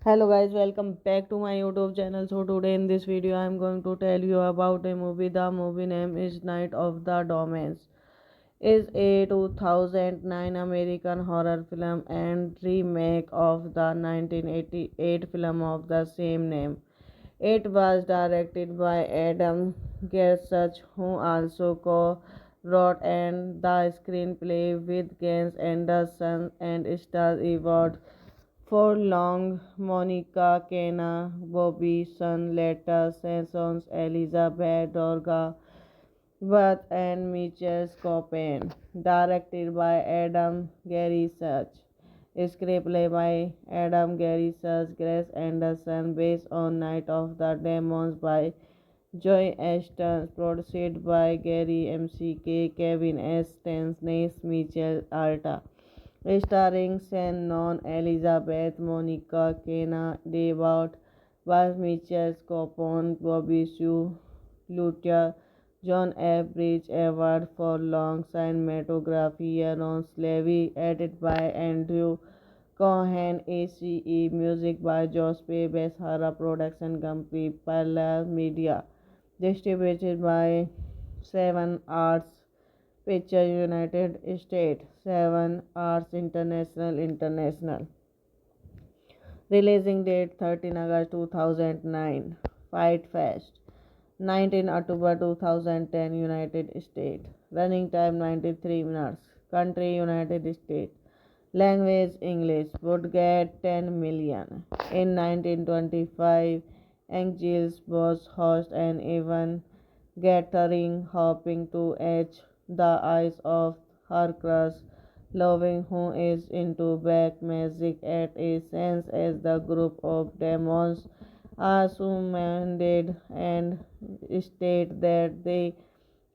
Hello guys, welcome back to my YouTube channel. So today in this video I am going to tell you about a movie. The movie name is Night of the Domains. Is a 2009 American horror film and remake of the 1988 film of the same name. It was directed by Adam Gersach, who also co-wrote and the screenplay with Gus Anderson and stars Edward Furlong, Monica Kena, Bobby Sun, Letta Sessions, Elizabeth Dorga, Beth and Mitchell Copen. Directed by Adam Gary Such. Screenplay by Adam Gary Such, Grace Anderson, based on Night of the Demons by Joy Ashton, produced by Gary MCK, Kevin S. Stansnes, Mitchell Alta. Starring Shannon, Elizabeth, Monica Kena, Devout, Bas Mitchell, Scopon, Bobby Sue, Luther, John F. Bridge Award for Long Cinematography, Aaron Slavy, edited by Andrew Cohen, ACE, music by Josh P. Beshara Production Company, Parallel Media, distributed by Seven Arts Picture United States, Seven Arts International. Releasing date 13 August 2009. Fight Fest 19 October 2010, United States. Running time 93 minutes. Country United States. Language English. Would get 10 million. In 1925, Angels was host an event gathering hoping to edge the eyes of her crush, loving who is into black magic at a sense as the group of demons are summoned and state that they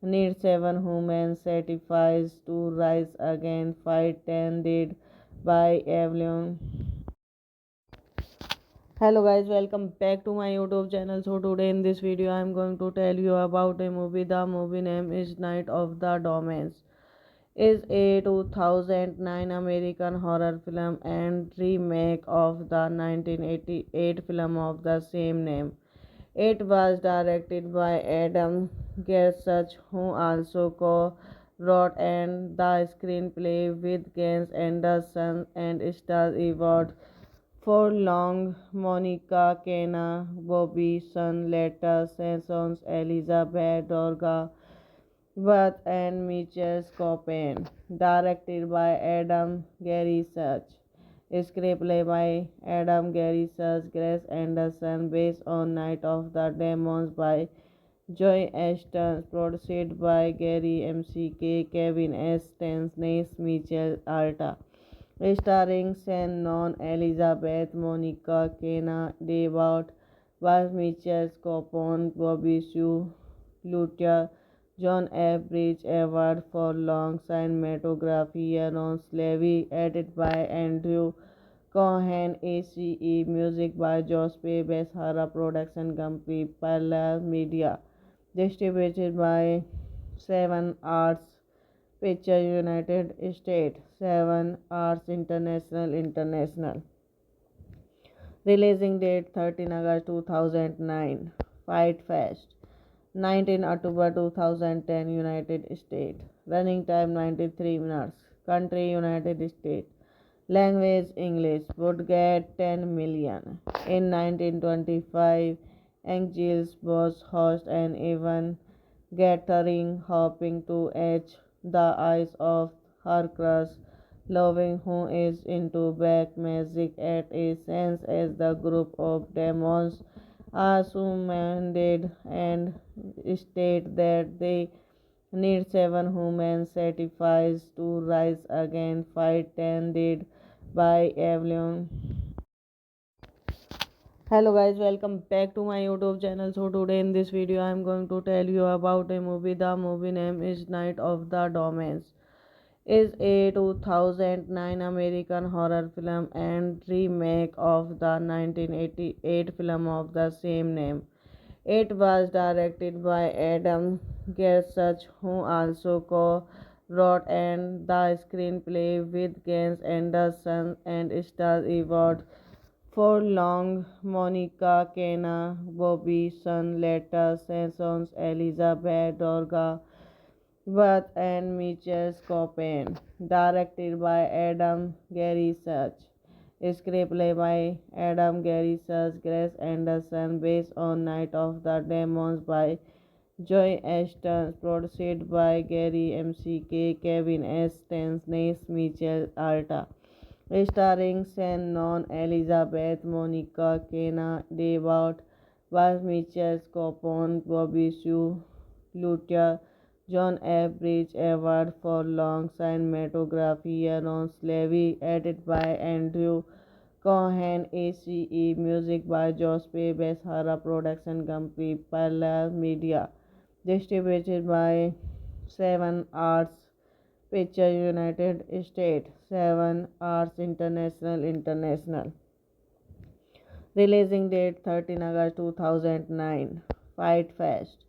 need 7 human sacrifices to rise again. Fight tended by Evelyn. Hello guys, welcome back to my YouTube channel. So today in this video I am going to tell you about a movie. The movie name is Night of the Domains. Is a 2009 American horror film and remake of the 1988 film of the same name. It was directed by Adam Gersach, who also co-wrote and the screenplay with Gus Anderson and stars Edward Furlong, Monica Kena, Bobby Sun, Letta Sessions, Elizabeth Dorga, Beth and Mitchell Copen. Directed by Adam Gary Such. Screenplay by Adam Gary Such, Grace Anderson, based on Night of the Demons by Joy Ashton, produced by Gary MCK, Kevin S. Stansnes, Mitchell Alta. Starring Shannon, Elizabeth, Monica Kena, Devout, Bas Mitchell, Scopon, Bobby Sue, Lutia, John F. Bridge Award for Long Cinematography, Aaron Levy, edited by Andrew Cohen, ACE, music by Jospe Beshara Production Company, Parallel Media, distributed by Seven Arts Picture United States, Seven Arts International. Releasing date 13 August 2009. Fight Fest 19 October 2010 United States. Running time 93 minutes. Country United States. Language English. Would get 10 million. In 1925, Angels was host an event gathering hoping to edge the eyes of her crush, loving who is into black magic at a sense as the group of demons are summoned and state that they need 7 human sacrifices to rise again. Fight tended by Avalon. Hello guys, welcome back to my YouTube channel. So today in this video I am going to tell you about a movie. The movie name is Night of the Demons. Is a 2009 American horror film and remake of the 1988 film of the same name. It was directed by Adam Gersach, who also co-wrote and the screenplay with Gus Anderson and stars Edward Furlong, Monica Kena, Bobby Sun, Letta Sessions, Elizabeth Dorga, Beth and Mitchell Copen. Directed by Adam Gary Such. Screenplay by Adam Gary Such, Grace Anderson, based on Night of the Demons by Joy Ashton, produced by Gary MCK, Kevin S. Stensness, Mitchell Alta. Starring Shannon, Elizabeth, Monica Kena, Devout, Bas Mitchell Copon, Bobby Sue, Lutia, John F. Bridge Award for Long Cinematography, Aaron Levy, edited by Andrew Cohen, ACE, music by Jospe Beshara Production Company, Parallel Media, distributed by Seven Arts Picture United States, Seven Arts International. Releasing date 13 August 2009. Fight Fest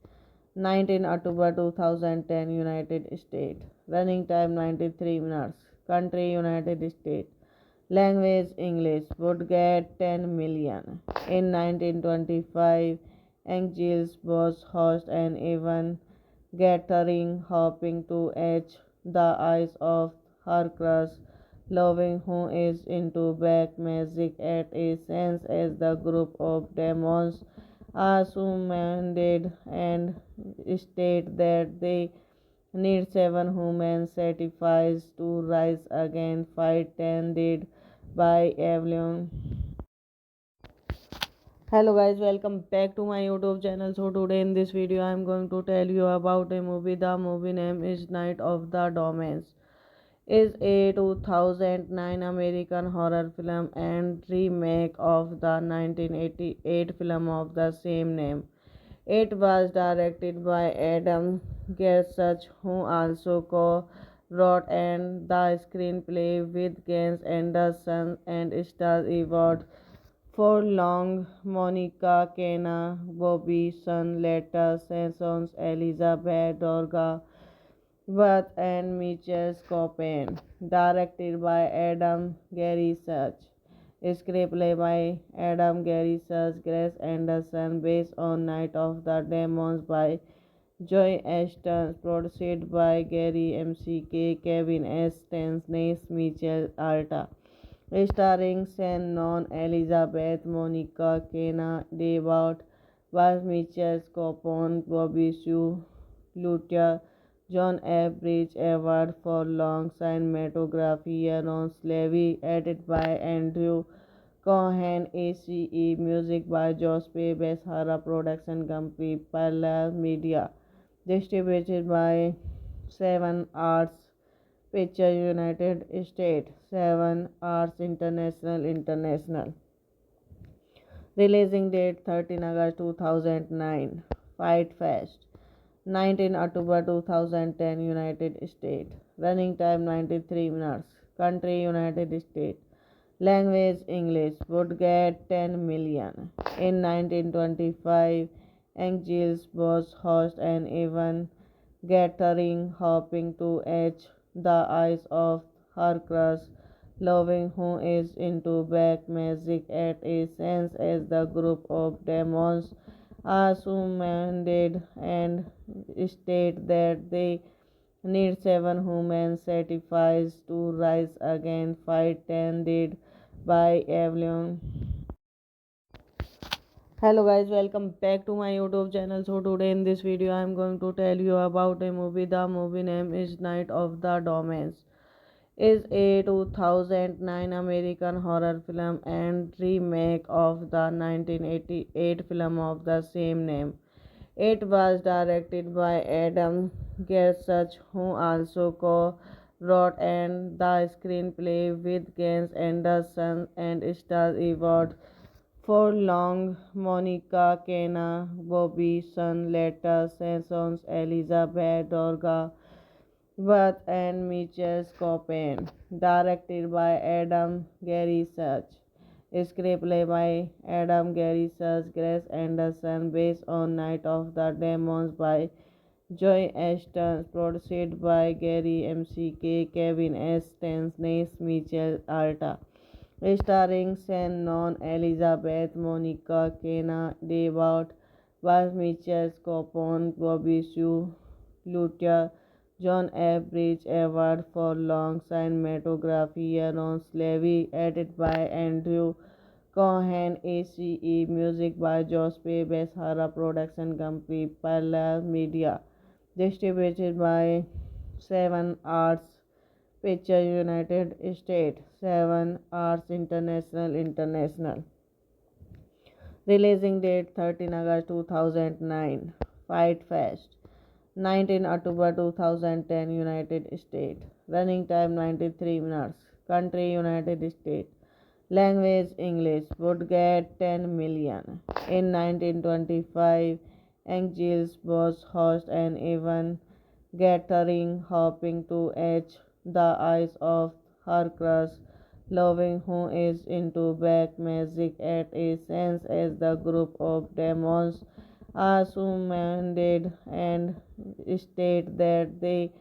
19 October 2010 United States. Running time 93 minutes. Country United States. Language English. Would get 10 million. In 1925, Angels was host an event gathering hoping to edge the eyes of her crush, loving who is into black magic at a sense as the group of demons are summoned and state that they need 7 human sacrifices to rise again. Fight tended by Avalon. October 2010 United States. Running time 93 minutes. Country United States. Language English. Would get 10 million. In 1925, Angels was host an event gathering hoping to edge the eyes of her crush, loving who is into black magic at a sense as the group of demons are summoned and state that they need 7 human sacrifices to rise again. Fight tended by Avalon. Hello guys, welcome back to my YouTube channel. So today in this video I am going to tell you about a movie. The movie name is Night of the Demons. Is a 2009 American horror film and remake of the 1988 film of the same name. It was directed by Adam Gersach, who also co-wrote and the screenplay with Gus Anderson and stars Edward Furlong, Monica Kena, Bobby Sun, Letta Sessions, Elizabeth Dorga, Beth and Mitchell Copen. Directed by Adam Gary Such. Screenplay by Adam Gary Such, Grace Anderson, based on Night of the Demons by Joy Ashton, produced by Gary MCK, Kevin S. Stensness, Mitchell Alta. Starring Shannon, Elizabeth, Monica Kena, Devout, Bas Mitchell Copon, Bobby Sue, Lutia, John F. Bridge Award for Long Cinematography, Aaron Levy, edited by Andrew Cohen, ACE, music by Jospe Beshara Production Company, Parallel Media, distributed by Seven Arts Picture United States, Seven Arts International. Releasing date 13 August 2009. Fight Fest 19 October 2010, United States. Running time 93 minutes. Country United States. Language English. Would get 10 million. In 1925, Angels was host an event gathering hoping to edge the eyes of her crush, loving who is into black magic at a sense as the group of demons are summoned and state that they need 7 human sacrifices to rise again, fight tended by Avalon. Hello guys, welcome back to my YouTube channel. So today in this video I am going to tell you about a movie. The movie name is Night of the Demons. Is a 2009 American horror film and remake of the 1988 film of the same name. It was directed by Adam Gersach, who also co-wrote and the screenplay with Gaines Anderson and stars Edward Furlong, Monica Kena, Bobby Sun, Letta Sessions, Elizabeth Dorga, Beth and Mitchell Copen. Directed by Adam Gary Such. Screenplay by Adam Gary Such, Grace Anderson, based on Night of the Demons by Joy Ashton, produced by Gary MCK, Kevin S. Stansnes, Mitchell Alta. Starring Shannon, Elizabeth, Monica Kena, Devout, Bas Mitchell, Copon, Bobby Sue, Luther, John F. Bridge Award for Long Cinematography, Aaron Levy, edited by Andrew Cohen, ACE, music by Josh P. Beshara Production Company, Parallel Media, distributed by Seven Arts Picture United States, Seven Arts International. Releasing date 13 August 2009. Fight Fest. 19 October 2010, United States. Running time 93 minutes. Country United States. Language English. Would get 10 million. In 1925, Angels was host an event gathering hoping to edge the eyes of her crush, loving who is into black magic at a sense as the group of demons are summoned and state that they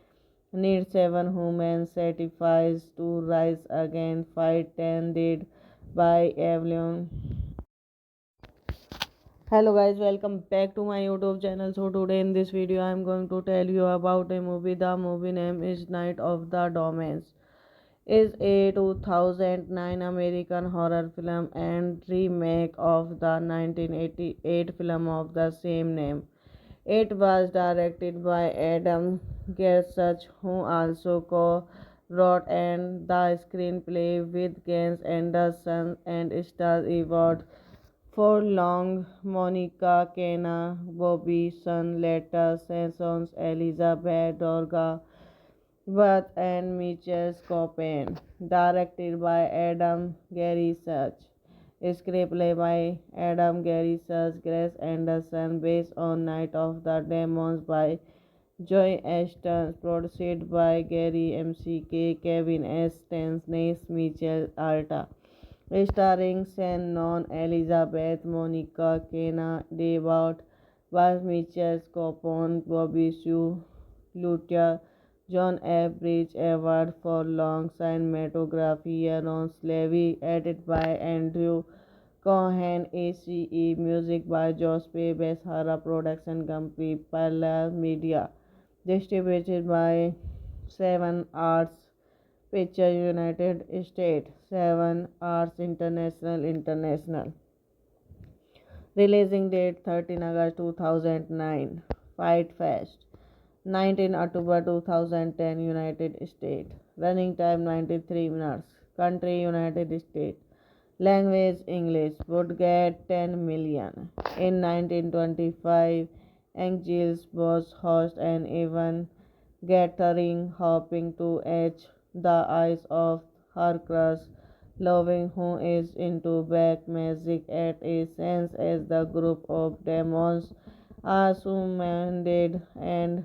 need 7 human sacrifices to rise again, fight tended by Avalon. Hello guys, welcome back to my YouTube channel. So today in this video I am going to tell you about a movie. The movie name is Night of the Demons. Is a 2009 American horror film and remake of the 1988 film of the same name. It was directed by Adam Gersach, who also co-wrote and the screenplay with Gaines Anderson and stars Edward Furlong, Monica Kena, Bobby Sun, Letta Sessions, Elizabeth Dorga, Beth and Mitchell Copen. Directed by Adam Gary Such. Screenplay by Adam Gary Such, Grace Anderson, based on Night of the Demons by Joy Ashton, produced by Gary MCK, Kevin S. Stansnes, Mitchell Alta. Starring Shannon, Elizabeth, Monica Kena, Devout, Bas Mitchell, Copon, Bobby Sue, Luther, John F. Bridge Award for Long Cinematography, Aaron Levy, edited by Andrew Cohen, ACE, music by Josh P. Beshara Production Company, Parallel Media, distributed by Seven Arts Picture United States, Seven Arts International. Releasing date 13 August 2009. Fight Fest. 19 October 2010, United States. Running time 93 minutes. Country United States. Language English. Would get 10 million. In 1925, Angels was host an event gathering hoping to edge the eyes of her crush, loving who is into black magic at a sense as the group of demons assumed and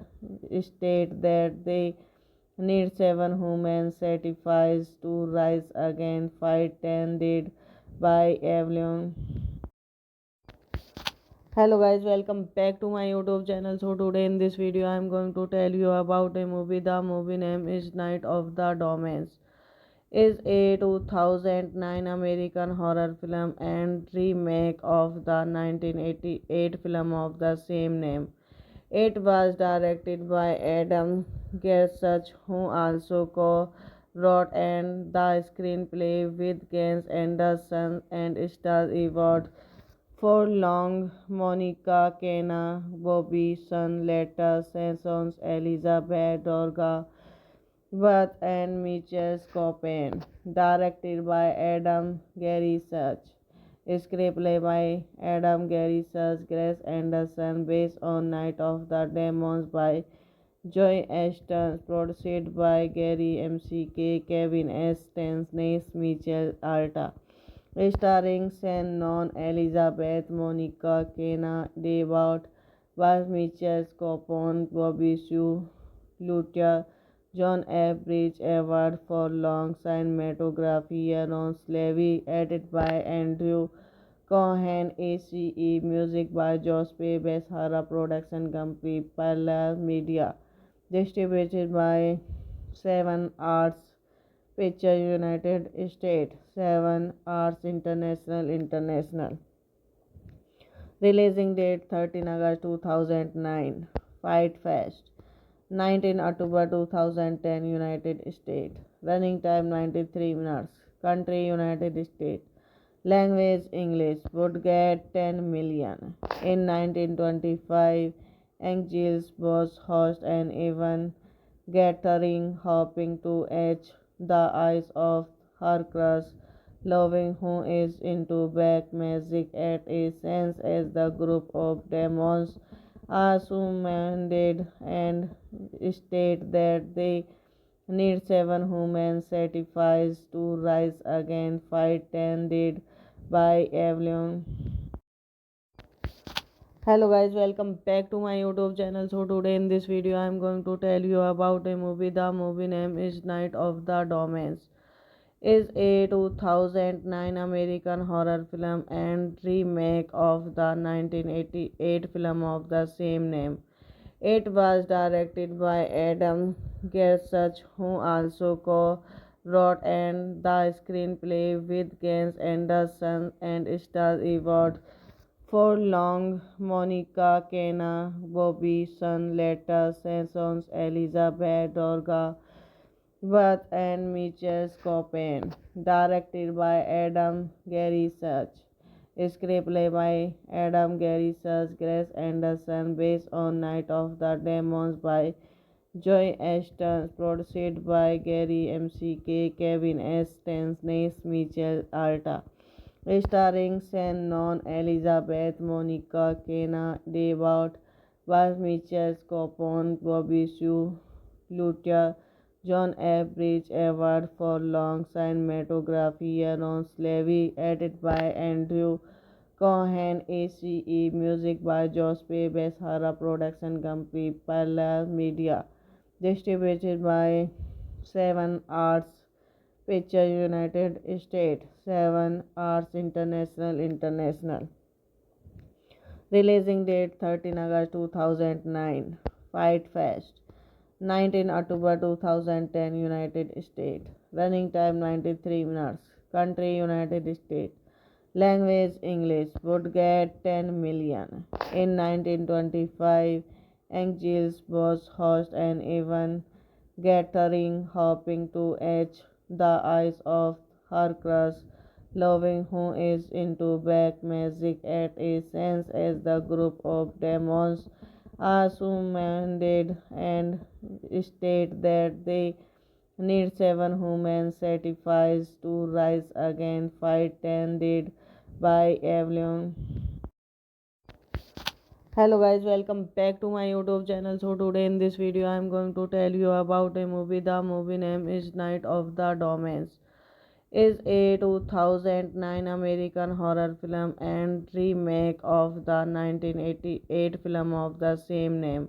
state that they need seven human sacrifices to rise again, fight tended by Avalon. Hello guys, welcome back to my YouTube channel. So today in this video I am going to tell you about a movie. The movie name is Night of the Domains. Is a 2009 American horror film and remake of the 1988 film of the same name. It was directed by Adam Gersach, who also co-wrote and the screenplay with Gus Anderson and stars Edward Furlong, Monica Kena, Bobby Sun, Letta Sessions, Elizabeth Dorga, Beth and Mitchell Copen. Directed by Adam Gary Such. Screenplay by Adam Gary Such, Grace Anderson, based on Night of the Demons by Joy Ashton, produced by Gary MCK, Kevin S. Stansnes, Mitchell Alta. Starring Shannon, Elizabeth, Monica Kena, Devout, Bas Mitchell Copon, Bobby Sue, Lutia, John F. Bridge Award for Long Cinematography, Aaron Slavy, edited by Andrew Cohen, ACE, music by Josh P. Beshara Production Company, Palace Media, distributed by Seven Arts Picture United States, Seven Arts International. Releasing date 13 August 2009. Fight Fest 19 October 2010, United States. Running time 93 minutes. Country United States. Language English. Would get 10 million. In 1925, Angels was host an event gathering hoping to etch the eyes of her crush, loving who is into black magic at a sense as the group of demons are summoned and state that they need seven human sacrifices to rise again, fight tended by Avalon. Hello guys, welcome back to my YouTube channel. So today in this video I am going to tell you about a movie. The movie name is Night of the Domains. Is a 2009 American horror film and remake of the 1988 film of the same name. It was directed by Adam Gersach, who also co-wrote and the screenplay with Gus Anderson and stars Edward Furlong, Monica Kena, Bobby Sun, Letta Sessions, Elizabeth Dorga, Beth and Mitchell Copen. Directed by Adam Gary Such. Screenplay by Adam Gary Such, Grace Anderson, based on Night of the Demons by Joy Ashton, produced by Gary MCK, Kevin S. Stansnes, Mitchell Alta. Starring Shannon, Elizabeth, Monica Kena, Devout, Bas Mitchell Copon, Bobby Sue, Lutia, John F. Bridge Award for Long Cinematography, Aaron Slavy, edited by Andrew Cohen, ACE, music by Josh P. Beshara Production Company, Palace Media, distributed by Seven Arts Picture United States, Seven Arts International. Releasing date 13 August 2009. Fight Fest 19 October 2010, United States. Running time 93 minutes. Country United States. Language English. Would get 10 million. In 1925, Angels was host an event gathering hoping to etch the eyes of her crush, loving who is into black magic at a sense as the group of demons are summoned and state that they need seven human sacrifices to rise again, fight tended by Avalon. Hello guys, welcome back to my YouTube channel. So today in this video I am going to tell you about a movie. The movie name is Night of the Domains. is a 2009 American horror film and remake of the 1988 film of the same name.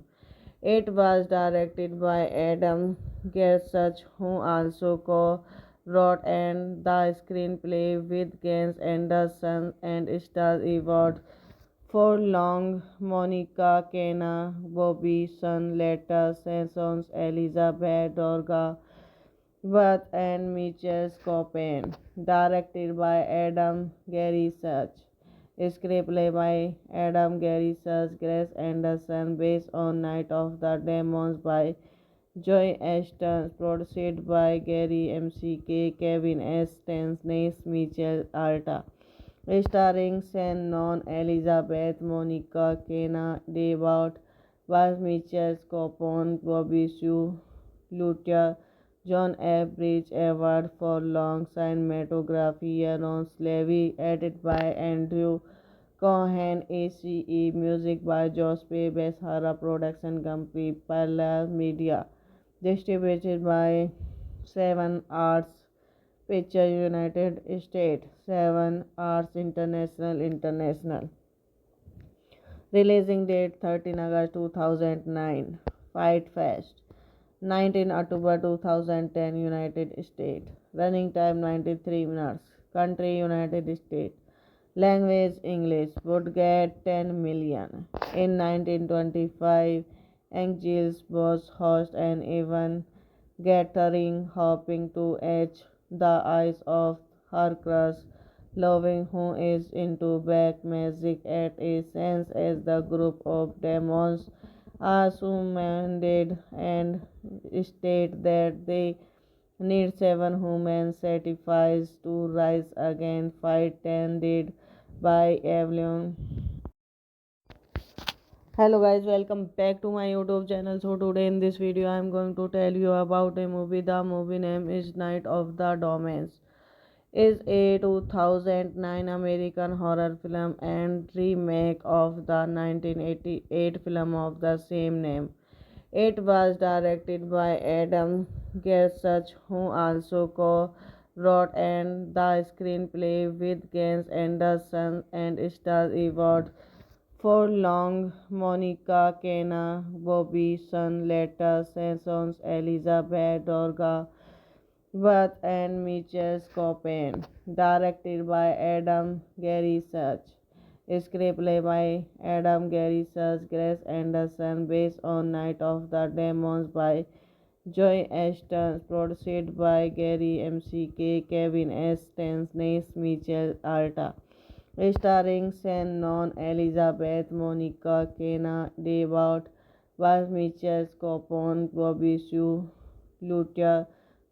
It was directed by Adam Gersach, who also co-wrote and the screenplay with Gus Anderson and stars Edward Furlong, Monica Kena, Bobby Sun, Letta Sessions, Elizabeth Dorga, Beth and Mitchell Copen. Directed by Adam Gary Such. Screenplay by Adam Gary Such, Grace Anderson, based on Night of the Demons by Joy Ashton, produced by Gary MCK, Kevin S. Stensness, Mitchell Alta. Starring Shannon, Elizabeth, Monica Kena, Devout, Baz Mitchell, Copon, Bobby Sue, Luther, John F. Bridge Award for Long Cinematography, Aaron Slavy, edited by Andrew Cohen, ACE, music by Jospe Beshara, production company, Parallel Media, distributed by Seven Arts Picture United States, Seven Arts International. Releasing date 13 August 2009. Fight Fest 19 October 2010 United States. Running time 93 minutes. Country United States. Language English. Would get 10 million. In 1925, Angels was host an event gathering hoping to etch the eyes of her crush, loving who is into black magic at a sense as the group of demons are summoned and state that they need 7 human sacrifices to rise again, fight tended by Evelyn. Hello guys, welcome back to my YouTube channel. So today in this video I am going to tell you about a movie. The movie name is Night of the Demons. Is a 2009 American horror film and remake of the 1988 film of the same name. It was directed by Adam Gersach, who also co-wrote and the screenplay with Gus Anderson and stars Edward Furlong, Monica Kena, Bobby Sun, Letta Sessions, Elizabeth Dorga, Beth and Mitchell Copen. Directed by Adam Gary Such. Screenplay by Adam Gary Such, Grace Anderson, based on Night of the Demons by Joy Ashton, produced by Gary MCK, Kevin S. Stensness, Mitchell Alta. Starring Shannon, Elizabeth, Monica Kena, Devout, Baz Mitchell, Copon, Bobby Sue, Luther,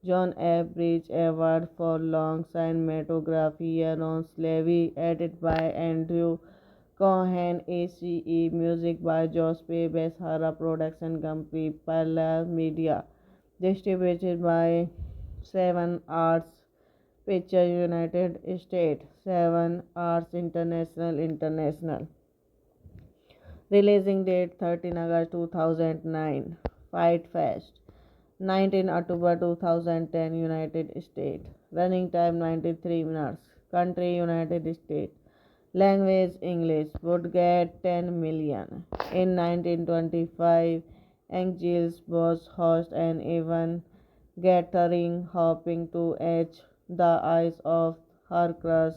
John F. Bridge Award for Long Cinematography, Aaron Slavy, edited by Andrew Cohen, ACE, music by Jospe Beshara, production company, Parallel Media, distributed by Seven Arts Picture United States, Seven Arts International. Releasing date 13 August 2009. Fight Fest 19 October 2010 United States. Running time 93 minutes. Country United States. Language English. Would get 10 million. In 1925, Angels was host an event gathering hoping to etch the eyes of her crush,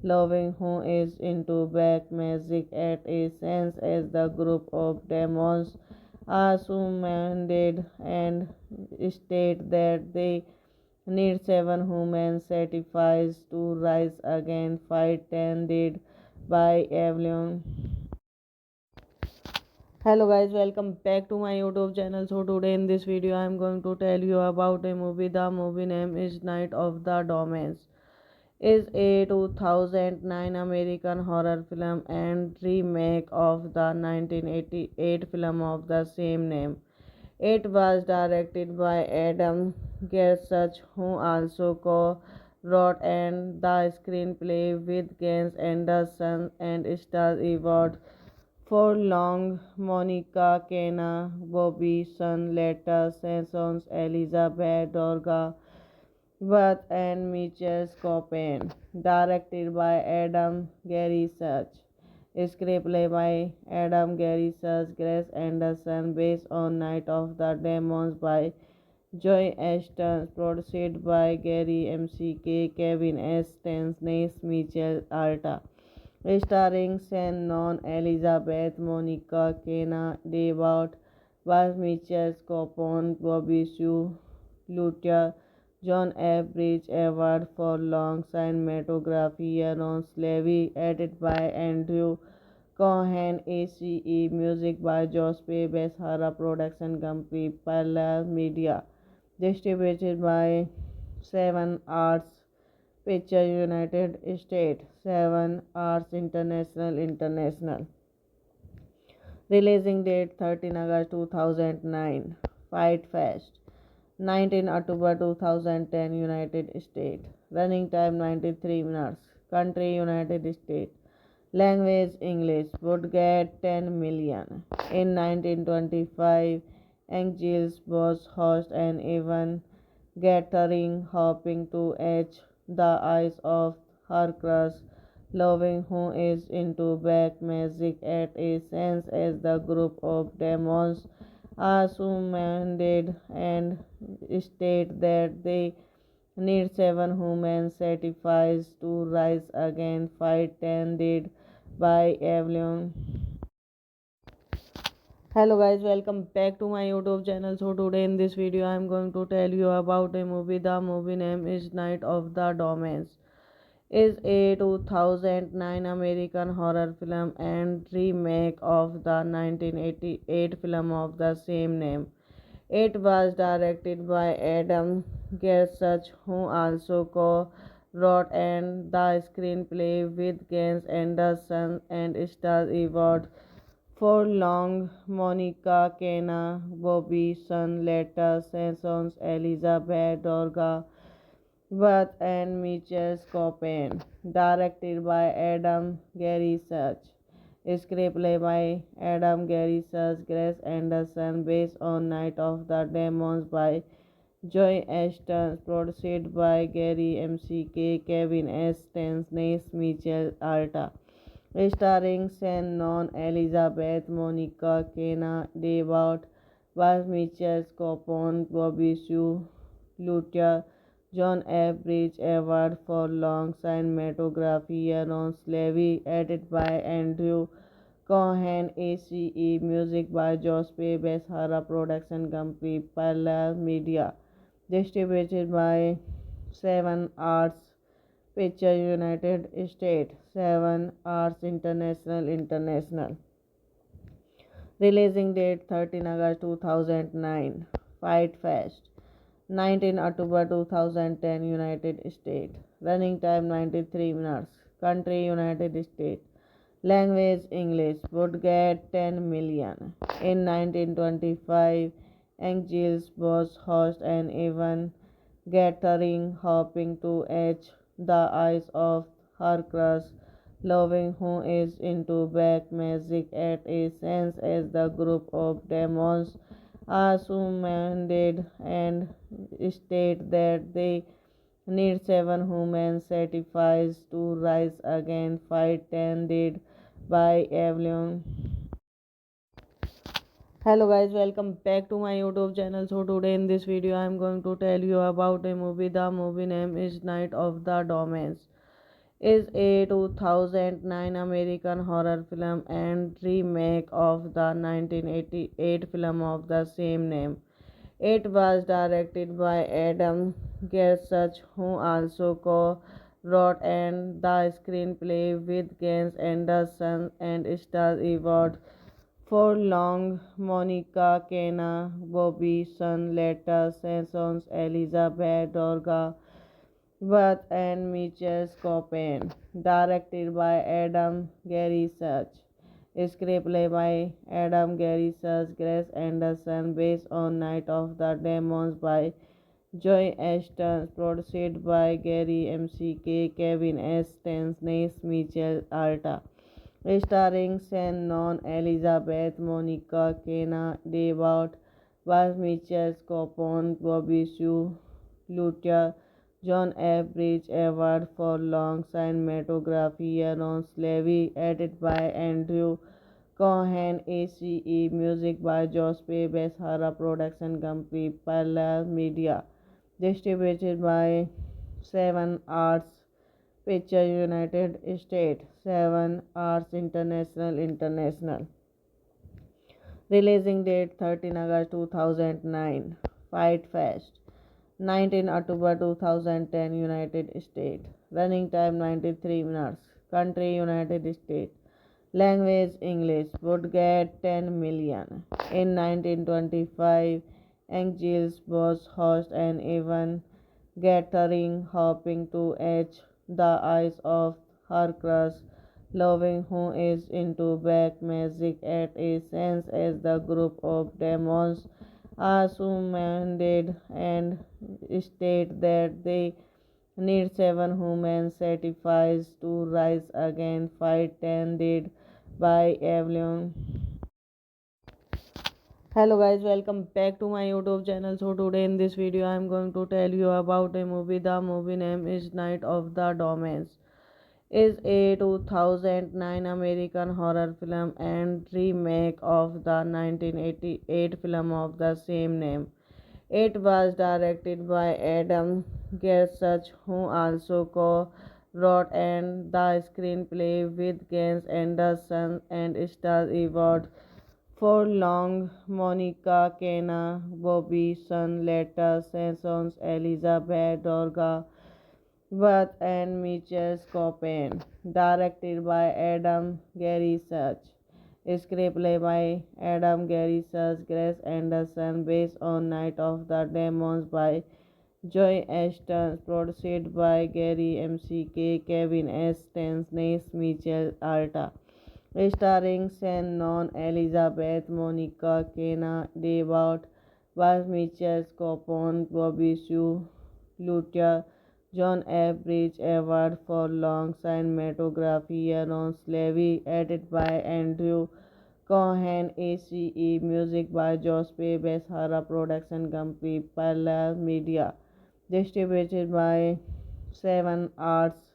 loving who is into black magic at a sense as the group of demons are summoned and state that they need 7 human sacrifices to rise again, fight tended by Evelyn. Hello guys, welcome back to my YouTube channel. So today in this video I am going to tell you about a movie. The movie name is Night of the Demons. Is a 2009 American horror film and remake of the 1988 film of the same name. It was directed by Adam Gersach, who also co-wrote and the screenplay with Gus Anderson and stars Edward Furlong, Monica Kena, Bobby Sun, Letta Sessions, Elizabeth Dorga, Beth and Mitchell Scopen. Directed by Adam Gary Such. Screenplay by Adam Gary Such, Grace Anderson, based on Night of the Demons by Joy Ashton, produced by Gary MCK, Kevin S. Stans, Mitchell Alta. Starring Shannon Elizabeth, Monica Kena, Devout, Baz Mitchell, Scopon, Bobby Sue, Lutia, John F. Bridge Award for Long Cinematography, Aaron Levy, edited by Andrew Cohen, ACE, music by Jospe Beshara Production Company, Parallel Media, distributed by Seven Arts Picture United States, Seven Arts International. Releasing date 13 August 2009. Fight Fest 19 October 2010, United States. Running time 93 minutes. Country United States. Language English. Would get 10 million. In 1925, Angels was host an event gathering hoping to etch the eyes of her crush, loving who is into black magic at a sense as the group of demons are summoned and state that they need 7 human sacrifices to rise again. Fight tended by Evelyn. Hello guys, welcome back to my YouTube channel. So today in this video I am going to tell you about a movie. The movie name is Night of the Demons. Is a 2009 American horror film and remake of the 1988 film of the same name. It was directed by Adam Gersach, who also co-wrote and the screenplay with Gans Anderson and stars Edward Furlong, Monica Kena, Bobby Sun, Letta Sessions, Elizabeth Dorga, Beth and Mitchell Scopen. Directed by Adam Gary Such. Screenplay by Adam Gary Such, Grace Anderson, based on Night of the Demons by Joy Ashton, produced by Gary MCK, Kevin S. Stans, Mitchell Alta. Starring Shannon Elizabeth, Monica Kena, Devout, Baz Mitchell, Scopon, Bobby Sue, Lutia, John F. Bridge Award for Long Cinematography, Aaron Levy, edited by Andrew Cohen, ACE, music by Jospe Beshara Production Company, Parallel Media, distributed by Seven Arts Picture United States, Seven Arts International. Releasing date 13 August 2009. Fight Fest 19 October 2010, United States. Running time 93 minutes. Country United States. Language English. Would get 10 million. In 1925, Angels was host an event gathering hoping to etch the eyes of her crush, loving who is into black magic at a sense as the group of demons are summoned and state that they need 7 human sacrifices to rise again. Fight tended by Evelyn. Hello guys, welcome back to my YouTube channel. So today in this video I am going to tell you about a movie. The movie name is Night of the Demons. Is a 2009 American horror film and remake of the 1988 film of the same name. It was directed by Adam Gersach, who also co-wrote and the screenplay with Gans Anderson and stars Edward Furlong, Monica Kena, Bobby Sun, Letta Sessions, Elizabeth Dorga, Beth and Mitchell Scopen. Directed by Adam Gary Such. Screenplay by Adam Gary Such, Grace Anderson, based on Night of the Demons by Joy Ashton, produced by Gary MCK, Kevin S. Stans, Mitchell Alta. Starring Shannon Elizabeth, Monica Kena, Devout, Baz Mitchell, Scopon, Bobby Sue, Lutia, John F. Bridge Award for Long Cinematography on Slavery, edited by Andrew Cohen, ACE, music by Jospe Beshara Production Company, Parallel Media, distributed by Seven Arts Picture United States, Seven Arts International. Releasing date 13 August 2009. Fight Fest 19 October 2010 United States. Running time 93 minutes. Country United States. Language English. Would get 10 million. In 1925, Angels was host an event gathering hoping to etch the eyes of her crush, loving who is into black magic at a sense as the group of demons are summoned and state that they need 7 human sacrifices to rise again. Fight tended by Avalon. Hello guys, welcome back to my YouTube channel. So today in this video I am going to tell you about a movie. The movie name is Night of the Demons. Is a 2009 American horror film and remake of the 1988 film of the same name. It was directed by Adam Gersach, who also co-wrote and the screenplay with Gus Anderson and stars Edward Furlong, Monica Kena, Bobby Sun, Letta Sessions, Elizabeth Dorga, Beth and Mitchell Copen. Directed by Adam Gary Such. Screenplay by Adam Gary Such, Grace Anderson, based on Night of the Demons by Joy Ashton, produced by Gary MCK, Kevin S. Stansnes, Mitchell Alta. Starring Shannon, Elizabeth, Monica Kena, David, Baz Mitchell, Copon, Bobby Sue, Lutia, John F. Bridge Award for Long Cinematography on Slavery, edited by Andrew Cohen, ACE, music by Jospe Beshara Production Company, Parallel Media, distributed by Seven Arts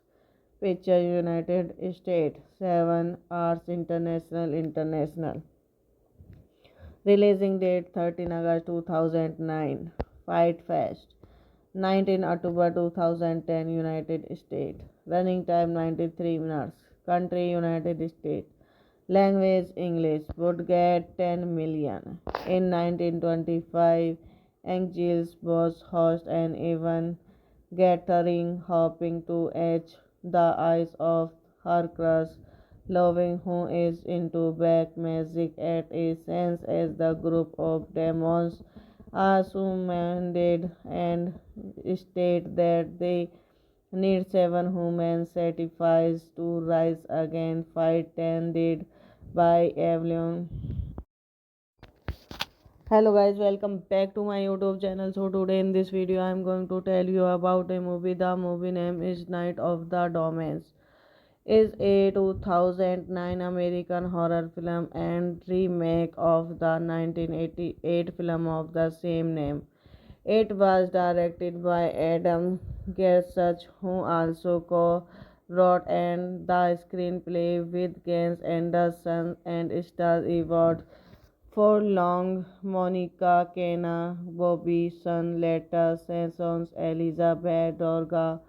Picture United States, Seven Arts International. Releasing date 13 August 2009. Fight Fest 19 October 2010 United States. Running time 93 minutes. Country United States. Language English. Would get 10 million. In 1925, Angels was host an event gathering hoping to etch the eyes of her crush, loving who is into black magic at a sense as the group of demons are summoned and state that they need 7 human sacrifices to rise again. Fight tended by Avalon. Hello guys, welcome back to my YouTube channel. So today in this video I am going to tell you about a movie. The movie name is Night of the Demons. Is a 2009 American horror film and remake of the 1988 film of the same name. It was directed by Adam Gersach, who also co-wrote and the screenplay with Gus Anderson and stars Edward Furlong, Monica Kena, Bobby Sun, Letta Sessions, Elizabeth Dorga,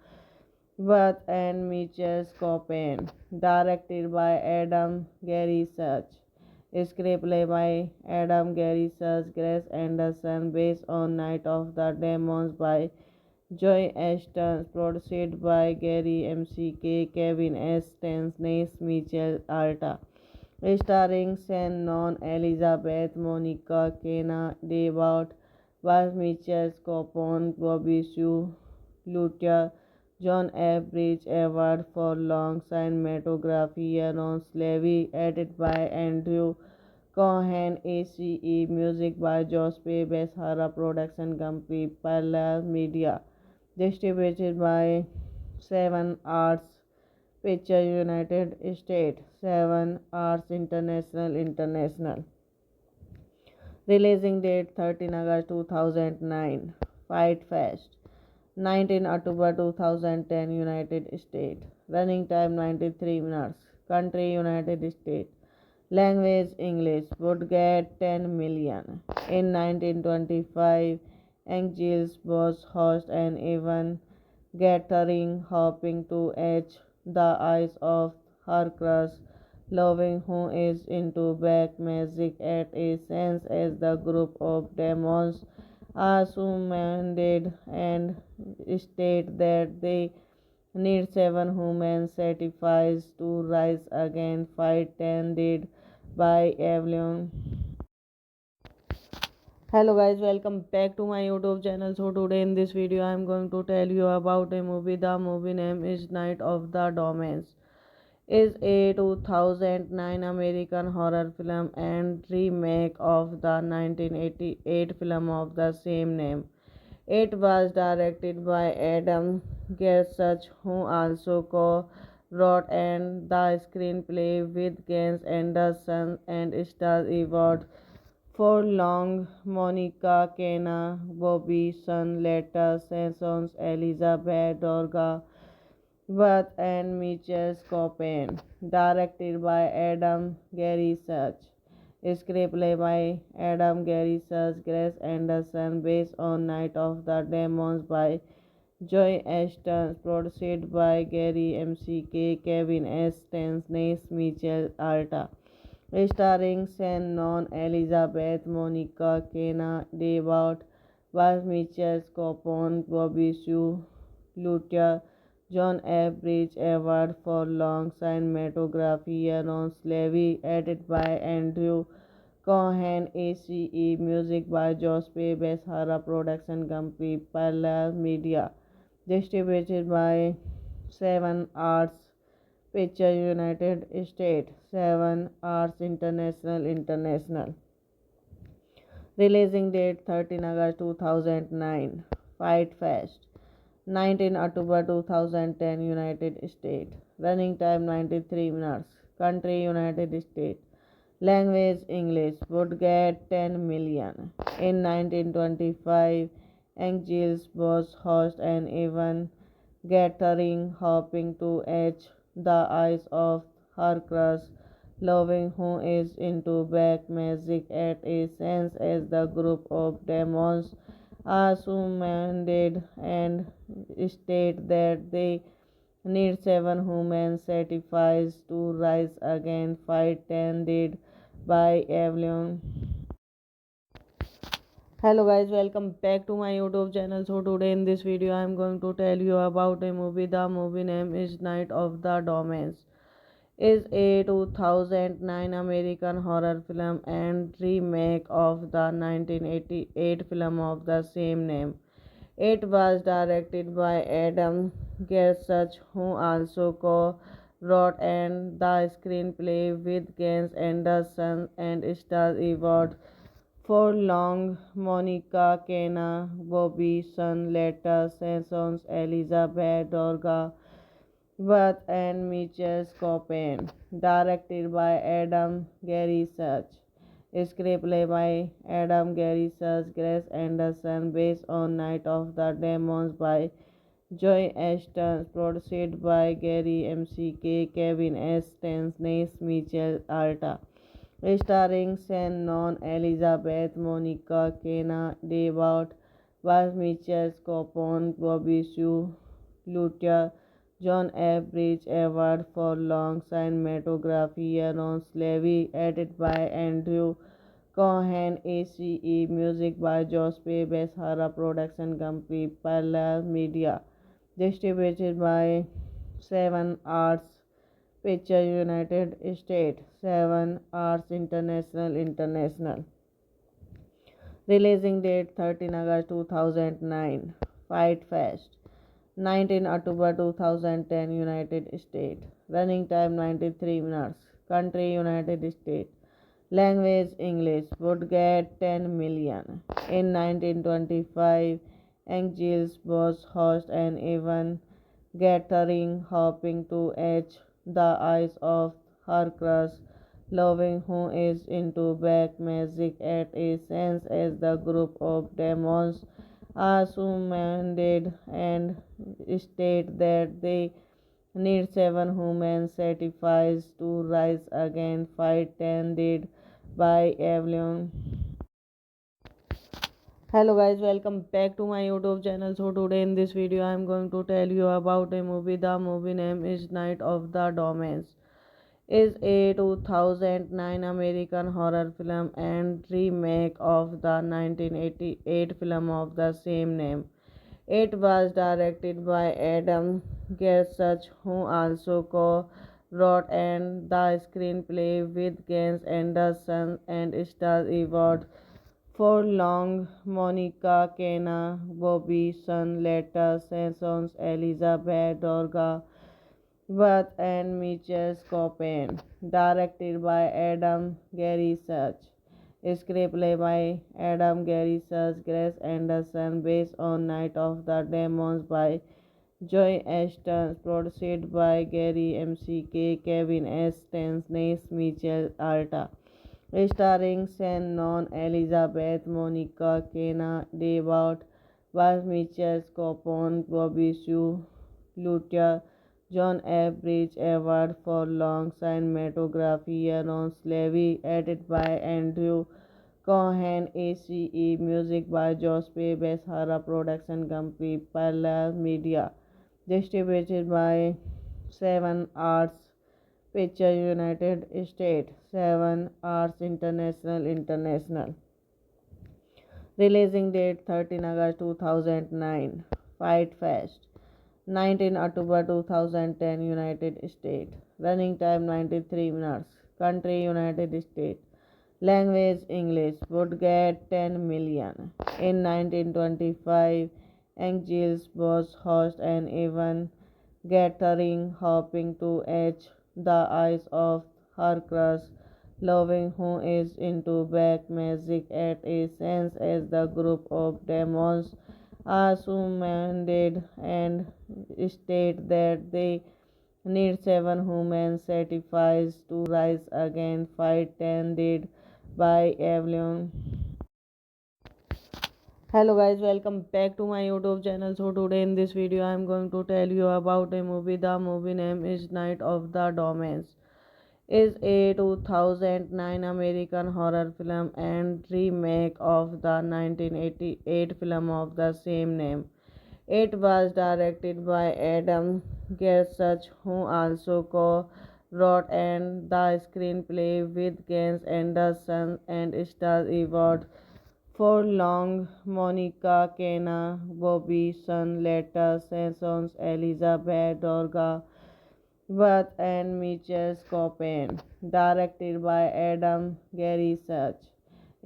Beth and Mitchell Copen. Directed by Adam Gary Such. Screenplay by Adam Gary Such, Grace Anderson, based on Night of the Demons by Joy Ashton, produced by Gary MCK, Kevin S. Stansnes, Mitchell Alta. Starring Shannon, Elizabeth, Monica Kena, David, Baz Mitchell, Copon, Bobby Sue, Lutia, John F. Bridge Award for Long Cinematography on Slavery, edited by Andrew Cohen, ACE, music by Jospe Beshara Production Company, Parallel Media, distributed by Seven Arts Picture United States, Seven Arts International. Releasing date 13 August 2009. Fight Fest 19 October 2010, United States. Running time 93 minutes. Country United States. Language English. Would get 10 million. In 1925, Angels was host an event gathering hoping to etch the eyes of her crush, loving who is into black magic at a sense as the group of demons are summoned and state that they need 7 human sacrifices to rise again, fight tended by Avalon. Hello guys, welcome back to my YouTube channel. So today in this video I am going to tell you about a movie. The movie name is Night of the Demons. Is a 2009 American horror film and remake of the 1988 film of the same name. It was directed by Adam Gersach, who also co-wrote and the screenplay with Gus Anderson and stars Edward Furlong, Monica Kena, Bobby Sun, Letta Sessions, Elizabeth Dorga, Beth and Mitchell Copen. Directed by Adam Gary Such. Screenplay by Adam Gary Such, Grace Anderson, based on Night of the Demons by Joy Ashton, produced by Gary MCK, Kevin S. Stansnes, Mitchell Alta. Starring Shannon, Elizabeth, Monica Kena, David, Baz Mitchell, Copon, Bobby Sue, Luther, John F. Bridge Award for Long Cinematography, Aaron Levy, edited by Andrew Cohen, ACE, music by Josh P. Beshara Production Company, Parallel Media, distributed by Seven Arts Picture United States, Seven Arts International. Releasing date 13 August 2009. Fight Fest. 19 October 2010, United States. Running time 93 minutes. Country United States. Language English. Would get 10 million. In 1925, Angels was host an event gathering hoping to etch the eyes of her crush, loving who is into black magic at a sense as the group of demons are summoned and state that they need 7 human sacrifices to rise again, fight tended by Avalon. Hello guys, welcome back to my YouTube channel. So today in this video I am going to tell you about a movie. The movie name is Night of the Demons. Is a 2009 American horror film and remake of the 1988 film of the same name. It was directed by Adam Gersach, who also co-wrote and the screenplay with Gus Anderson and stars Edward Furlong, Monica Kena, Bobby Sun, Letta Sessions, Elizabeth Dorga, Beth and Mitchell Copen. Directed by Adam Gary Such. Screenplay by Adam Gary Such, Grace Anderson, based on Night of the Demons by Joy Ashton, produced by Gary MCK, Kevin S. Stansnes, Mitchell Alta. Starring Shannon, Elizabeth, Monica Kena, David, Baz Mitchell, Copon, Bobby Sue, Luther, John F. Bridge Award for Long Cinematography, Aaron Levy, edited by Andrew Cohen, ACE, music by Josh P. Beshara Production Company, Parallel Media, distributed by Seven Arts Picture United States, Seven Arts International. Releasing date 13 August 2009. Fight Fest. 19 October 2010, United States. Running time 93 minutes. Country United States. Language English. Would get 10 million. In 1925, Angels was host an event gathering hoping to etch the eyes of her crush, loving who is into black magic at a sense as the group of demons are summoned and state that they need 7 human sacrifices to rise again, fight tended by Avalon. Hello guys, welcome back to my YouTube channel. So today in this video I am going to tell you about a movie. The movie name is Night of the Dormouse. Is a 2009 American horror film and remake of the 1988 film of the same name. It was directed by Adam Gersach, who also co-wrote and the screenplay with Gus Anderson and stars Edward Furlong, Monica Kena, Bobby Sun, Letta Sessions, Elizabeth Dorga, Beth and Mitchell Copen. Directed by Adam Gary Such. Screenplay by Adam Gary Such, Grace Anderson, based on Night of the Demons by Joy Ashton, produced by Gary MCK, Kevin S. Stansnes, Mitchell Alta. Starring Shannon, Elizabeth, Monica Kena, David, Baz Mitchell, Copon, Bobby Sue, Lutia, John F. Bridge Award for Long Cinematography, Aaron Levy, edited by Andrew Cohen, ACE, music by Josh P. Beshara Production Company, Parallel Media, distributed by Seven Arts Picture United States, Seven Arts International. Releasing date 13 August 2009. Fight Fest 19 October 2010, United States. Running time 93 minutes. Country United States. Language English. Would get 10 million. In 1925, Angels was host an event gathering hoping to etch the eyes of her crush, loving who is into black magic at a sense as the group of demons are summoned and state that they need 7 human sacrifices to rise again, fight tended by Avalon. Hello guys, welcome back to my YouTube channel. So today in this video I am going to tell you about a movie. The movie name is Night of the Dormouse. Is a 2009 American horror film and remake of the 1988 film of the same name. It was directed by Adam Gersach, who also co-wrote and the screenplay with Gus Anderson and stars Edward Furlong, Monica Kena, Bobby Sun, Letta Sessions, Elizabeth Dorga, Beth and Mitchell Copen. Directed by Adam Gary Such.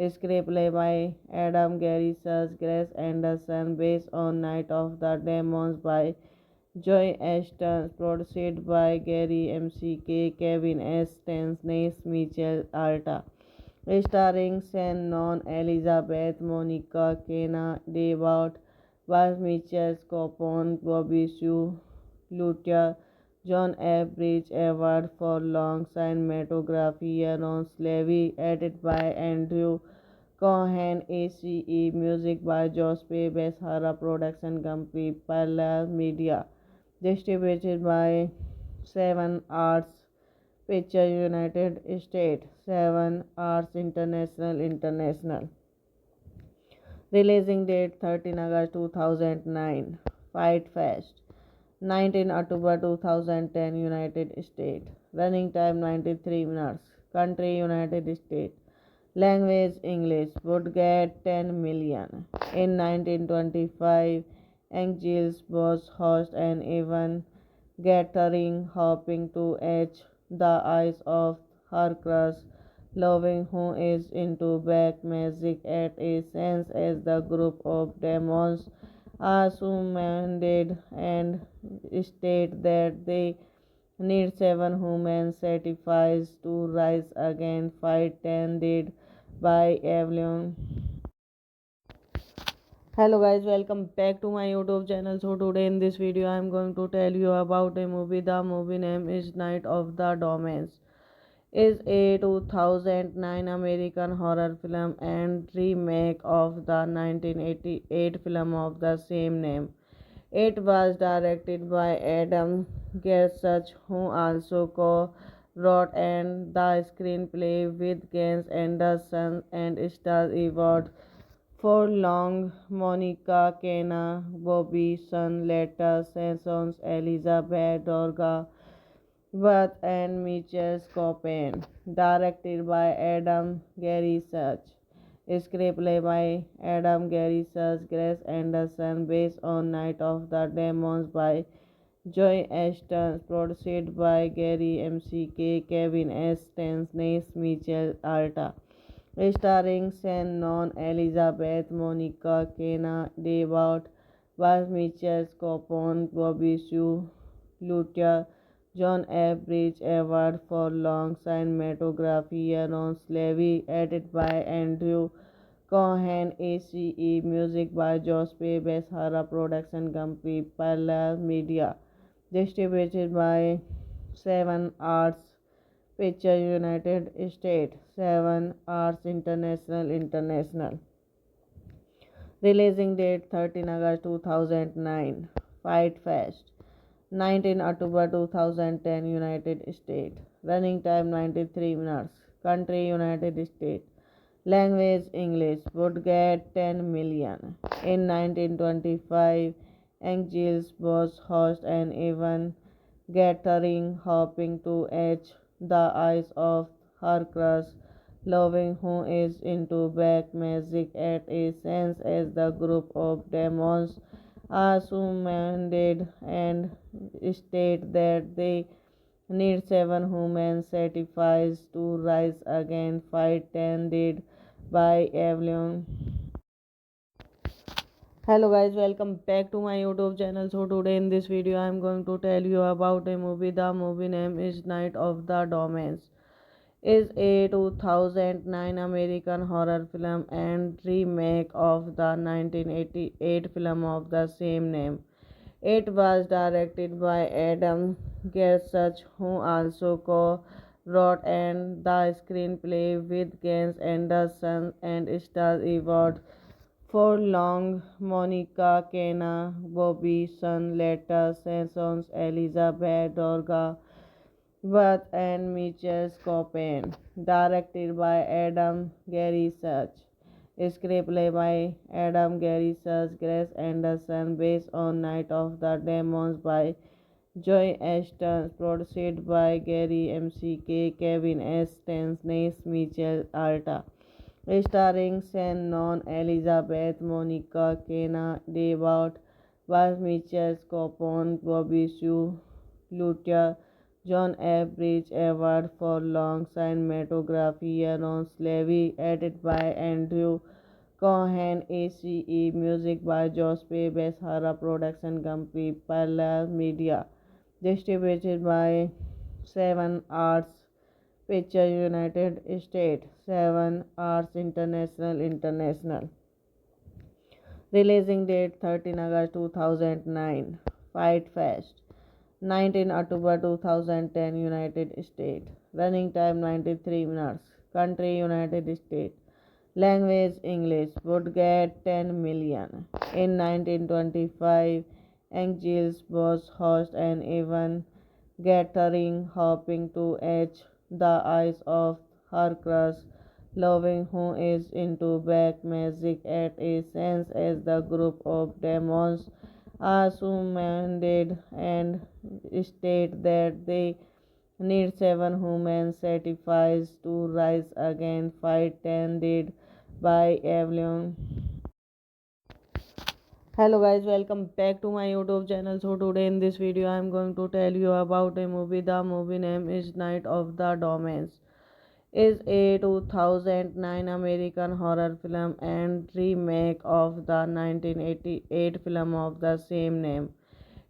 Screenplay by Adam Gary Such, Grace Anderson, based on Night of the Demons by Joy Ashton, produced by Gary MCK, Kevin S. Stansnes, Mitchell Alta. Starring Shannon, Elizabeth, Monica Kena, David, Baz Mitchell, Copon, Bobby Sue, Lutia, John F. Bridge Award for Long Cinematography, Aaron Levy, edited by Andrew Cohen, ACE, music by Josh P. Beshara Production Company, Parallel Media, distributed by Seven Arts Picture United States, Seven Arts International. Releasing date 13 August 2009. Fight Fest 19 October 2010, United States. Running time 93 minutes. Country United States. Language English. Would get 10 million. In 1925, Angels was host an event gathering hoping to etch the eyes of her crush, loving who is into black magic at a sense as the group of demons are summoned and state that they need 7 human sacrifices to rise again, fight tended by Avalon. Hello guys, welcome back to my YouTube channel. So today in this video I am going to tell you about a movie. The movie name is Night of the Dormouse. is a 2009 American horror film and remake of the 1988 film of the same name. It was directed by Adam Gersach, who also co-wrote and the screenplay with Gus Anderson and stars Edward Furlong, Monica Kena, Bobby Sun, Letta Sessions, Elizabeth Dorga, Beth and Mitchell Copen. Directed by Adam Gary Such. Screenplay by Adam Gary Such, Grace Anderson, based on Night of the Demons by Joy Ashton, produced by Gary MCK, Kevin S. Stansnes, Mitchell Alta. Starring Shannon, Elizabeth, Monica Kena, Devout, Baz Mitchell, Copon, Bobby Sue, Lutia, John F. Bridge Award for Long Cinematography, Aaron Levy, edited by Andrew Cohen, ACE, music by Josh P. Beshara Production Company, Parallel Media, distributed by Seven Arts Picture United States, Seven Arts International. Releasing date 13 August 2009. Fight Fest 19 October 2010 United States. Running time 93 minutes. Country United States. Language English. Would get 10 million. In 1925, Angels was host an event gathering hoping to catch the eyes of her crush, loving who is into black magic at a sense as the group of demons are summoned and state that they need 7 human sacrifices to rise again, fight tended by Evelyn. Hello guys, welcome back to my YouTube channel. So today in this video I am going to tell you about a movie. The movie name is Night of the Demons. Is a 2009 American horror film and remake of the 1988 film of the same name. It was directed by Adam Gersach, who also co-wrote and the screenplay with Gus Anderson and stars Edward Furlong, Monica Kena, Bobby Sun, Letta Sessions, Elizabeth Dorga, Beth and Mitchell Copen. Directed by Adam Gary Such. Screenplay by Adam Gary Such, Grace Anderson, based on Night of the Demons by Joy Ashton, produced by Gary MCK, Kevin S. Stansnes, Mitchell Alta. Starring Shannon, Elizabeth, Monica Kena, Devout, Baz Mitchell, Copon, Bobby Sue, Lutia, John F. Bridge Award for Long Cinematography, Aaron Levy, edited by Andrew Cohen, ACE, music by Josh P. Beshara Production Company, Parallel Media, distributed by Seven Arts Picture United States, Seven Arts International. Releasing date 13 August 2009. Fight Fest 19 October 2010 United States. Running time 93 minutes. Country United States. Language English. Would get 10 million. In 1925, Angels was host an event gathering hoping to catch the eyes of her crush, loving who is into black magic at a sense as the group of demons are summoned and state that they need 7 human sacrifices to rise again, fight tended by Evelyn. Hello guys, welcome back to my YouTube channel. So today in this video I am going to tell you about a movie. The movie name is Night of the Demons. Is a 2009 American horror film and remake of the 1988 film of the same name.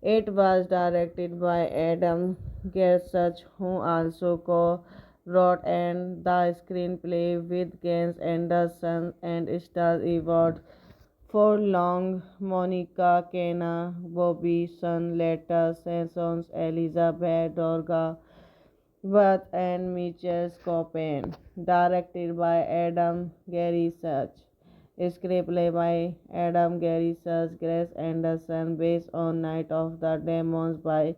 It was directed by Adam Gersach, who also co-wrote and the screenplay with Gus Anderson and stars Edward Furlong, Monica Kena, Bobby Sun, Letta Sessions, Elizabeth Dorga, Beth and Mitchell Scopen. Directed by Adam Gary Such. Screenplay by Adam Gary Such, Grace Anderson, based on Night of the Demons by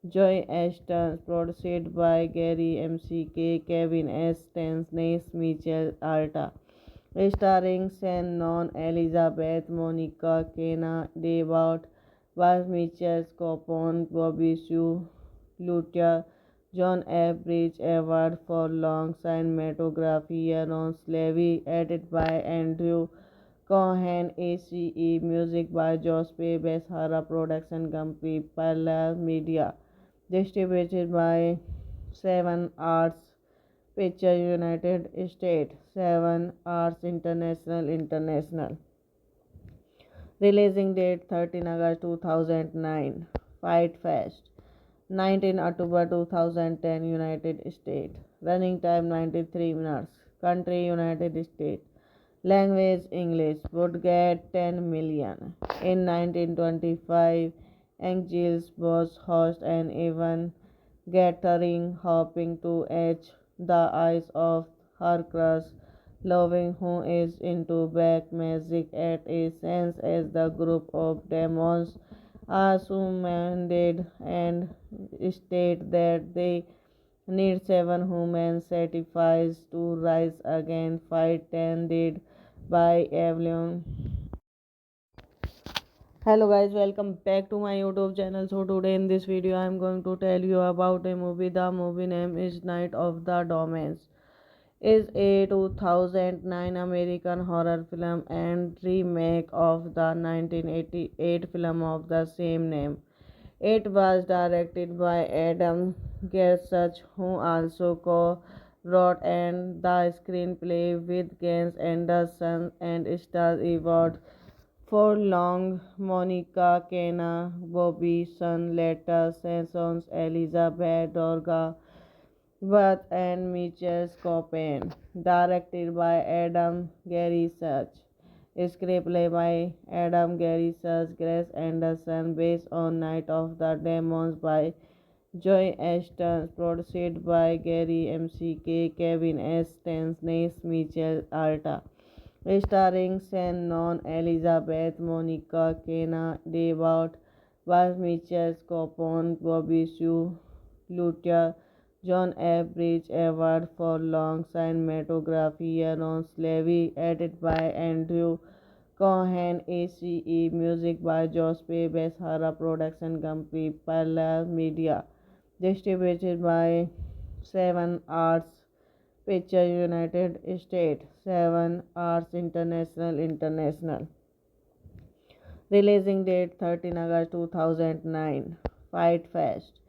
Joy Ashton, produced by Gary MCK, Kevin S. Stansnes, Mitchell Alta. Starring Shannon Elizabeth, Monica Kena, Devout, Baz Mitchell, Scopon, Bobby Sue, Lutia, John F. Bridge Award for Long Cinematography, Aaron Levy, edited by Andrew Cohen, ACE, music by Jospe Beshara Production Company, Parallel Media, distributed by Seven Arts Picture United States, Seven Arts International. Releasing date 13 August 2009. Fight Fest 19 October 2010, United States. Running time 93 minutes. Country United States. Language English. Would get 10 million. In 1925, Angels was host an event gathering hoping to edge the eyes of her crush, loving who is into black magic at a sense as the group of demons are summoned and state that they need 7 human sacrifices to rise again, fight tended by Evelyn. Hello guys, welcome back to my YouTube channel. So today in this video I am going to tell you about a movie. The movie name is Night of the Demons. Is a 2009 American horror film and remake of the 1988 film of the same name. It was directed by Adam Gersach, who also co-wrote and the screenplay with Gans Anderson and stars Edward Furlong, Monica Kena, Bobby Sun, Letta Sessions, Elizabeth Dorga, Beth and Mitchell Scopen. Directed by Adam Gary Such. Screenplay by Adam Gary Such, Grace Anderson, based on Night of the Demons by Joy Ashton, produced by Gary MCK, Kevin S. Stansnes, Mitchell Alta. Starring Shannon Elizabeth, Monica Kena, Devout, Baz Mitchell, Scopon, Bobby Sue, Lutia, John F. Bridge Award for Long Cinematography, Aaron Levy, edited by Andrew Cohen, ACE, music by Jospe Beshara Production Company, Parallel Media, distributed by Seven Arts Picture United States, Seven Arts International. Releasing date 13 August 2009. Fight Fest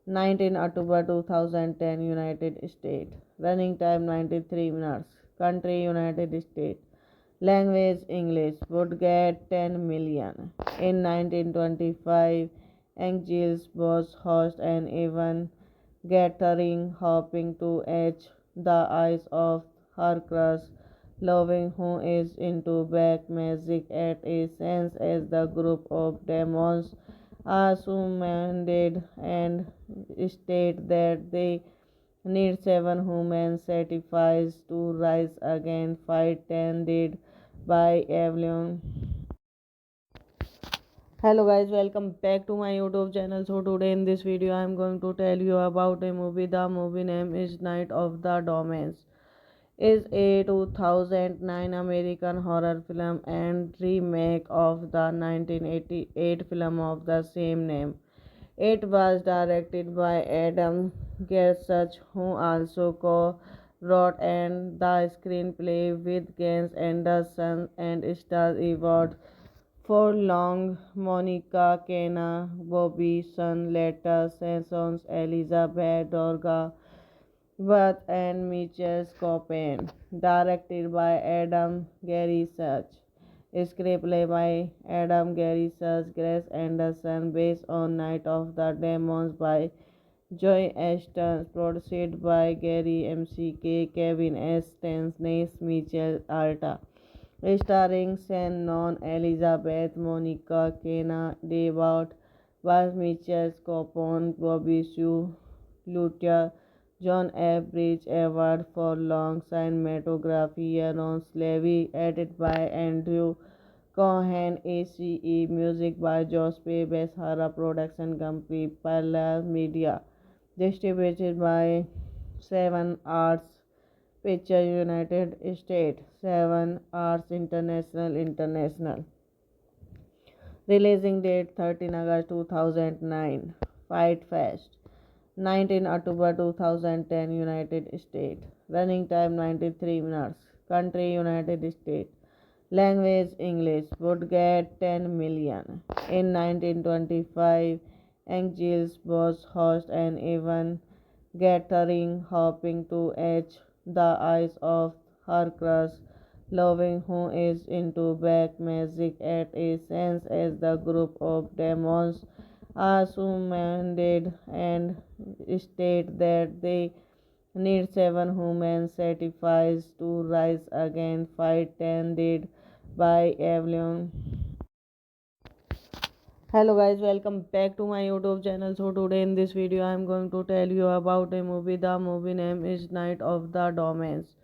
19 October 2010, United States. Running time 93 minutes. Country United States. Language English. Would get 10 million. In 1925, Angels was host an event gathering hoping to edge the eyes of her crush, loving who is into black magic at a sense as the group of demons are summoned and state that they need 7 human sacrifices to rise again, fight tended by Evelyn. Hello guys, welcome back to my YouTube channel. So today in this video I am going to tell you about a movie. The movie name is Night of the Demons. Is a 2009 American horror film and remake of the 1988 film of the same name. It was directed by Adam Gersach, who also co-wrote and the screenplay with Gans Anderson and stars Edward Furlong, Monica Kena, Bobby Sun, Letta Sessions, Elizabeth Dorga, Beth and Mitchell Scopen. Directed by Adam Gary Such. Screenplay by Adam Gary Such, Grace Anderson, based on Night of the Demons by Joy Ashton, produced by Gary MCK, Kevin S. Stansnes, Mitchell Alta. Starring Shannon Elizabeth, Monica Kena, Devout, Baz Mitchell, Scopon, Bobby Sue, Lutia, John F. Bridge Award for Long Cinematography on Slavery, edited by Andrew Cohen, ACE, music by Jospe Beshara Production Company, Parallel Media, distributed by Seven Arts Picture United States, Seven Arts International. Releasing date 13 August 2009. Fight Fest 19 October 2010 United States. Running time 93 minutes. Country United States. Language English. Would get 10 million. In 1925, Angels was host an event gathering hoping to etch the eyes of her crush, loving who is into black magic at a sense as the group of demons are summoned and state that they need 7 human sacrifices to rise again, fight tended by Evelyn. Hello guys, welcome back to my YouTube channel. So today in this video I am going to tell you about a movie. The movie name is Night of the Demons.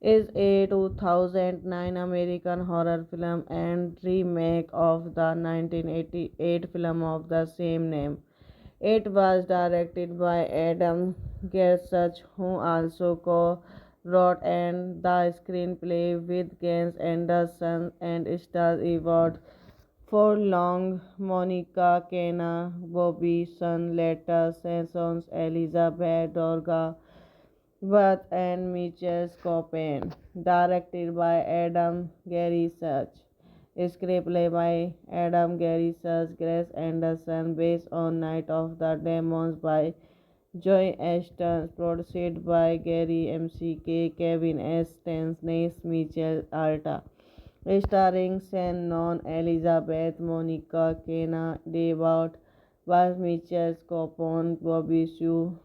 Is a 2009 American horror film and remake of the 1988 film of the same name. It was directed by Adam Gersach, who also co-wrote and the screenplay with Gus Anderson and stars Edward Furlong, Monica Kena, Bobby Sun, Letta Sessions, Elizabeth Dorga, Beth and Mitchell Copen. Directed by Adam Gary Such. Screenplay by Adam Gary Such, Grace Anderson, based on Night of the Demons by Joy Ashton, produced by Gary MCK, Kevin S. Stansnes, Mitchell Alta. Starring Shannon Elizabeth, Monica Kena, Devout, Bas Mitchell Copon, Bobby Sue,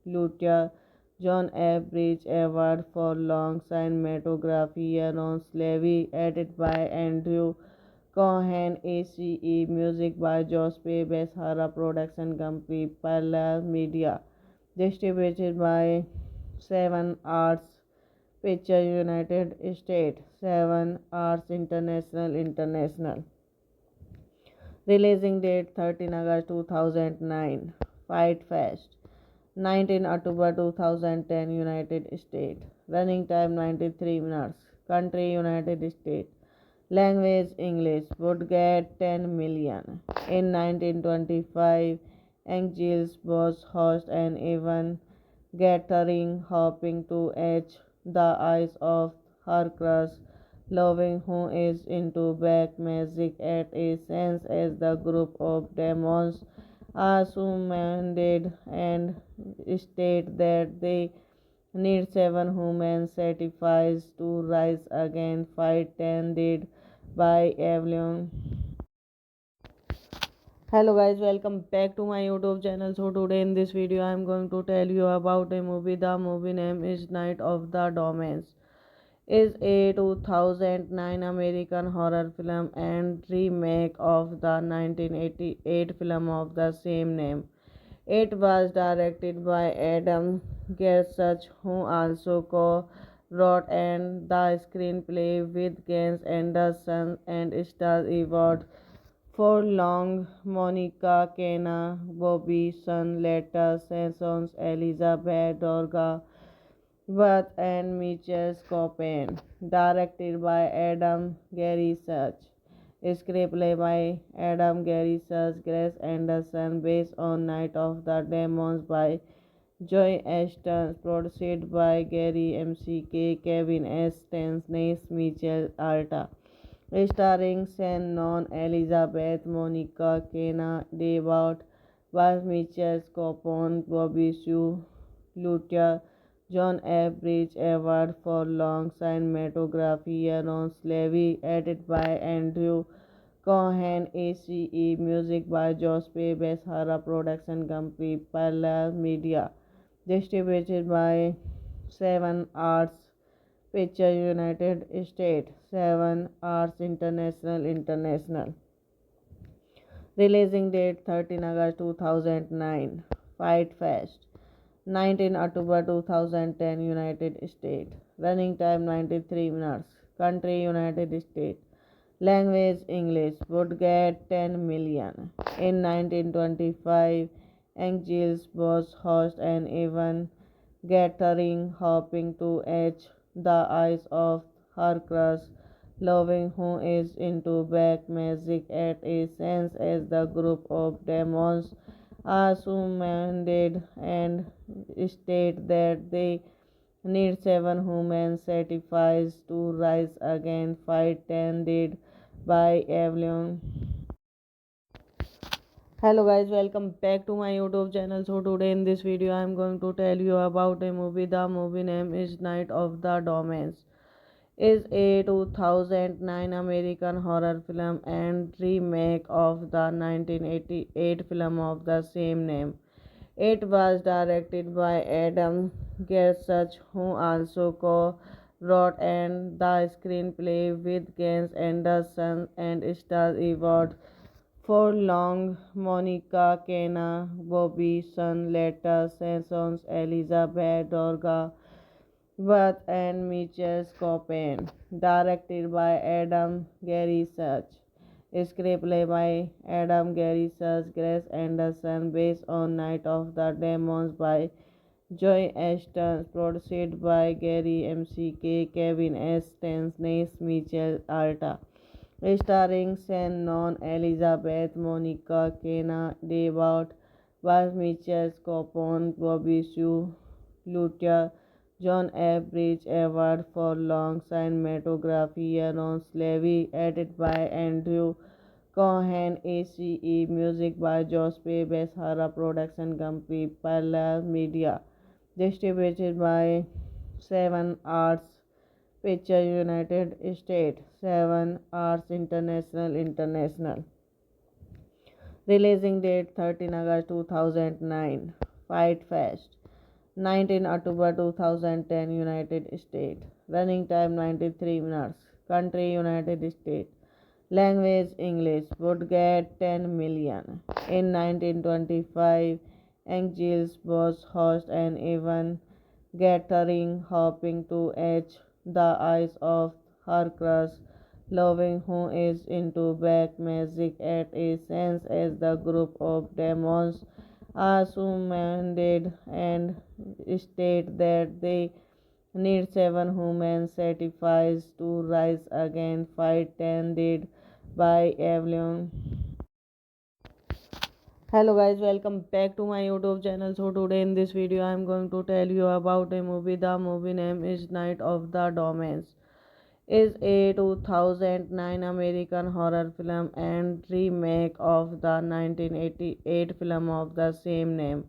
Lutia, John F. Bridge Award for Long Cinematography on Slavery, edited by Andrew Cohen, ACE, music by Jospe Beshara Production Company, Parallel Media, distributed by Seven Arts Picture United States, Seven Arts International. Releasing date 13 August 2009. Fight Fest 19 October 2010 United States. Running time 93 minutes. Country United States. Language English. Would get 10 million. In 1925, Angels was host an event gathering hoping to etch the eyes of her crush, loving who is into black magic at a sense as the group of demons are summoned and state that they need 7 human sacrifices to rise again, fight tended by Evelyn. October 2010 United States. Running time 93 minutes. Country United States. Language English. Would get 10 million. In 1925, Angels was host an event gathering hoping to etch the eyes of her crush, loving who is into black magic at a sense as the group of demons are summoned and state that they need 7 human sacrifices to rise again, fight tended by Evelyn. Hello guys, welcome back to my YouTube channel. So today in this video I am going to tell you about a movie. The movie name is Night of the Demons. Is a 2009 American horror film and remake of the 1988 film of the same name. It was directed by Adam Gersach, who also co-wrote and the screenplay with Gus Anderson and stars Edward Furlong, Monica Kena, Bobby Sun, Letta Sessions, Elizabeth Dorga, Beth and Mitchell Copen. Directed by Adam Gary Such. Screenplay by Adam Gary Such, Grace Anderson, based on Night of the Demons by Joy Ashton, produced by Gary MCK, Kevin S. Stansnes, Mitchell Alta. Starring Shannon Elizabeth, Monica Kena, Devout, Bas Mitchell Copon, Bobby Sue, Lutia, John F. Bridge Award for Long Cinematography on Slavery, edited by Andrew Cohen, ACE, music by Jospe Beshara Production Company, Parallel Media, distributed by Seven Arts Picture United States, Seven Arts International. Releasing date 13 August 2009. Fight Fest 19 October 2010, United States. Running time 93 minutes. Country United States. Language English. Would get 10 million. In 1925, Angels was host an event gathering hoping to edge the eyes of her crush, loving who is into black magic at a sense as the group of demons are summoned and state that they need 7 human sacrifices to rise again, fight tended by Avalon. Hello guys, welcome back to my YouTube channel. So today in this video I am going to tell you about a movie. The movie name is Night of the Demons. Is a 2009 American horror film and remake of the 1988 film of the same name. It was directed by Adam Gersach, who also co-wrote and the screenplay with Gus Anderson and stars Edward Furlong, Monica Kena, Bobby Sun, Letta Sessions, Elizabeth Dorga, Beth and Mitchell Copen. Directed by Adam Gary Such. Screenplay by Adam Gary Such, Grace Anderson, based on Night of the Demons by Joy Ashton, produced by Gary MCK, Kevin S. Stansnes, Mitchell Alta. Starring Shannon Elizabeth, Monica Kena, Devout, Baz Mitchell, Copon, Bobby Sue, Lutia, John F. Bridge Award for Long Cinematography, Aaron Levy, edited by Andrew Cohen, ACE, music by Josh P. Beshara Production Company, Parallel Media, distributed by Seven Arts Picture United States, Seven Arts International. Releasing date 13 August 2009. Fight Fest 19 October 2010, United States. Running time 93 minutes. Country United States. Language English. Would get 10 million. In 1925, Angels was host an event gathering hoping to edge the eyes of her crush, loving who is into black magic at a sense as the group of demons are summoned and state that they need 7 human sacrifices to rise again, fight tended by Avalon. Hello guys, welcome back to my YouTube channel. So today in this video I am going to tell you about a movie. The movie name is Night of the Demons. Is a 2009 American horror film and remake of the 1988 film of the same name.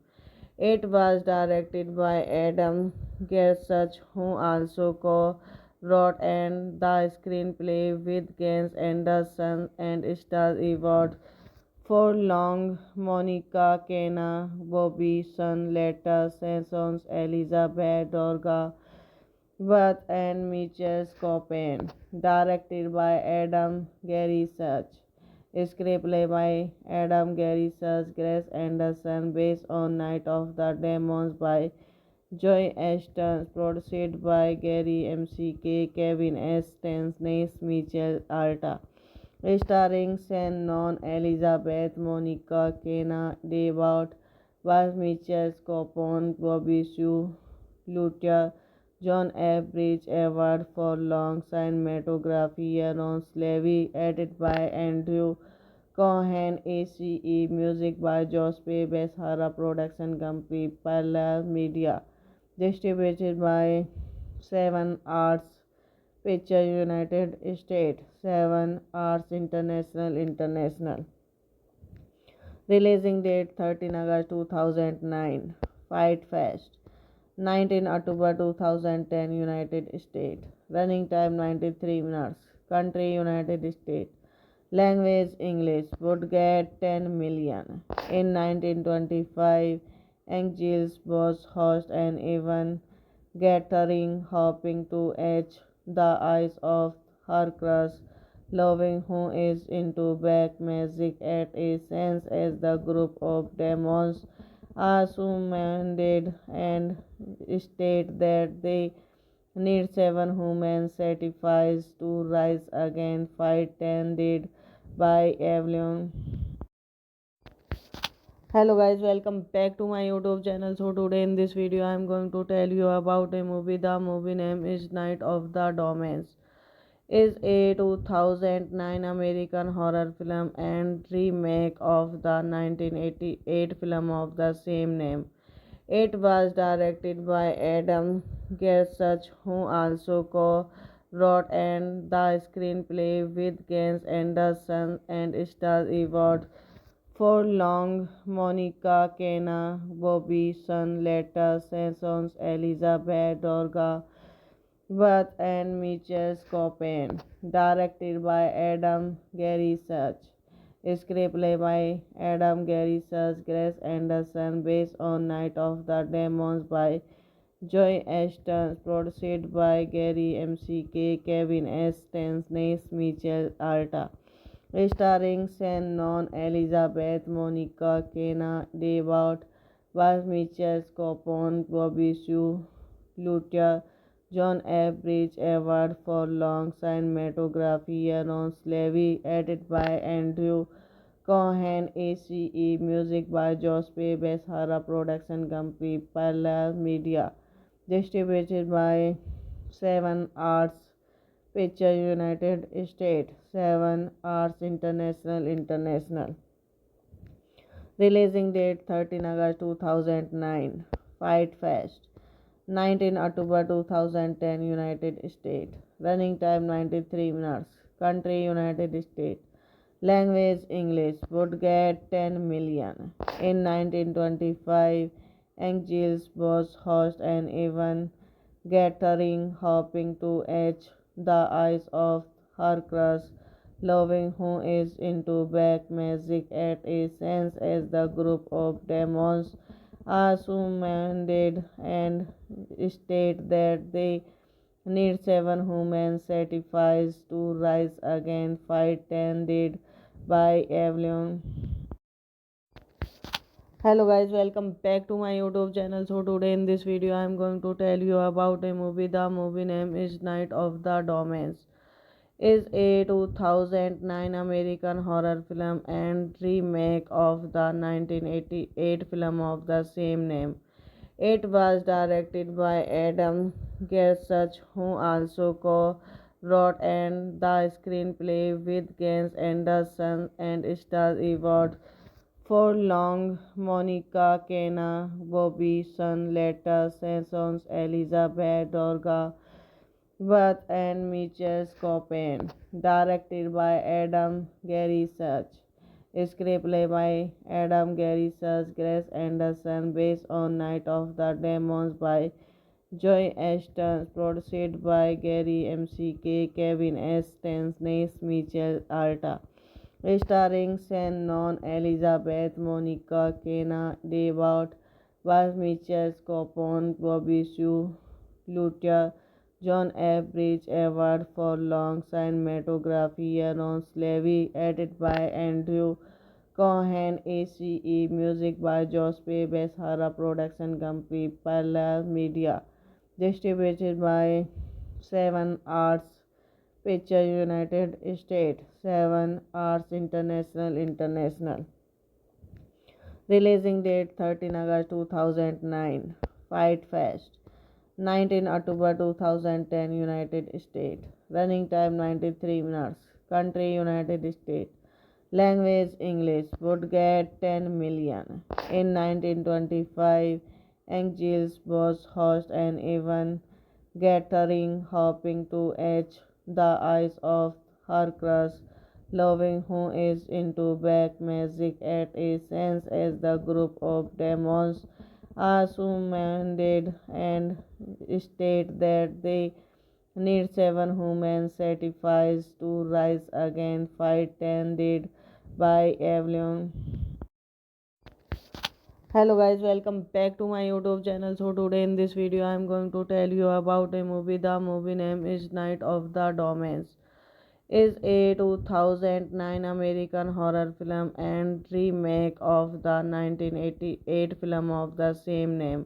It was directed by Adam Gersach, who also co-wrote and the screenplay with Gus Anderson and stars Edward Furlong, Monica Kena, Bobby Sun, Letta Sessions, Elizabeth Dorga, Beth and Mitchell Copen. Directed by Adam Gary Such. Screenplay by Adam Gary Such, Grace Anderson, based on Night of the Demons by Joy Ashton, produced by Gary MCK, Kevin S. Stansnes, Mitchell Alta. Starring Shannon Elizabeth, Monica Kena, Devout, Baz Mitchell, Copon, Bobby Sue, Lutia, John F. Bridge Award for Long Cinematography, Aaron Levy, edited by Andrew Cohen, ACE, music by Josh P. Beshara Production Company, Parallel Media, distributed by Seven Arts Picture United States, Seven Arts International. Releasing date 13 August 2009. Fight Fest 19 October 2010, United States. Running time 93 minutes. Country United States. Language English. Would get 10 million. In 1925, Angels was host an event gathering hoping to edge the eyes of her crush, loving who is into black magic at a sense as the group of demons are summoned and state that they need 7 human sacrifices to rise again, fight tended by Avalon. Hello guys, welcome back to my YouTube channel. So today in this video I am going to tell you about a movie. The movie name is Night of the Domains. Is a 2009 American horror film and remake of the 1988 film of the same name. It was directed by Adam Gersach, who also co-wrote and the screenplay with Gus Anderson and stars Edward Furlong, Monica Kena, Bobby Sun, Letta Sessions, Elizabeth Dorga, Beth and Mitchell Copen. Directed by Adam Gary Such. Screenplay by Adam Gary Such, Grace Anderson, based on Night of the Demons by Joy Ashton, produced by Gary MCK, Kevin S. Stansnes, Mitchell Alta. Starring Shannon, Elizabeth, Monica Kena, Devout, Baz Mitchell, Copon, Bobby Sue, Luther, John F. Bridge Award for Long Cinematography, Aaron Levy, edited by Andrew Cohen, ACE, music by Josh P. Beshara Production Company, Parallel Media, distributed by Seven Arts Picture United States, Seven Arts International. Releasing date 13 August 2009. Fight Fest 19 October 2010 United States. Running time 93 minutes. Country United States. Language English. Would get 10 million. In 1925, Angels was host an event gathering hoping to etch the eyes of her crush, loving who is into black magic at a sense as the group of demons are summoned and state that they need 7 human sacrifices to rise again, fight tended by Avalon. Hello guys, welcome back to my YouTube channel. So today in this video I am going to tell you about a movie. The movie name is Night of the Domains. Is a 2009 American horror film and remake of the 1988 film of the same name. It was directed by Adam Gersach, who also co-wrote and the screenplay with Gus Anderson and stars Edward Furlong, Monica Kena, Bobby Sun, Letta Sessions, Elizabeth Dorga, Beth and Mitchell Copen. Directed by Adam Gary Such. Screenplay by Adam Gary Such, Grace Anderson, based on Night of the Demons by Joy Ashton, produced by Gary MCK, Kevin S. Stansnes, Mitchell Alta. Starring Shannon, Elizabeth, Monica Kena, Devout, Baz Mitchell, Copon, Bobby Sue, Luther, John F. Bridge Award for Long Cinematography, Aaron Levy, edited by Andrew Cohen, ACE, music by Josh P. Beshara Production Company, Parallel Media, distributed by Seven Arts Picture United States, Seven Arts International. Releasing date 13 August 2009. Fight Fest 19 October 2010 United States. Running time 93 minutes. Country United States. Language English. Would get 10 million. In 1925, Angels was host an event gathering hoping to etch the eyes of her crush, loving who is into black magic at a sense as the group of demons are summoned and state that they need 7 human sacrifices to rise again, fight tended by Avalon. Hello guys, welcome back to my YouTube channel. So today in this video I am going to tell you about a movie. The movie name is Night of the Domains. is a 2009 American horror film and remake of the 1988 film of the same name.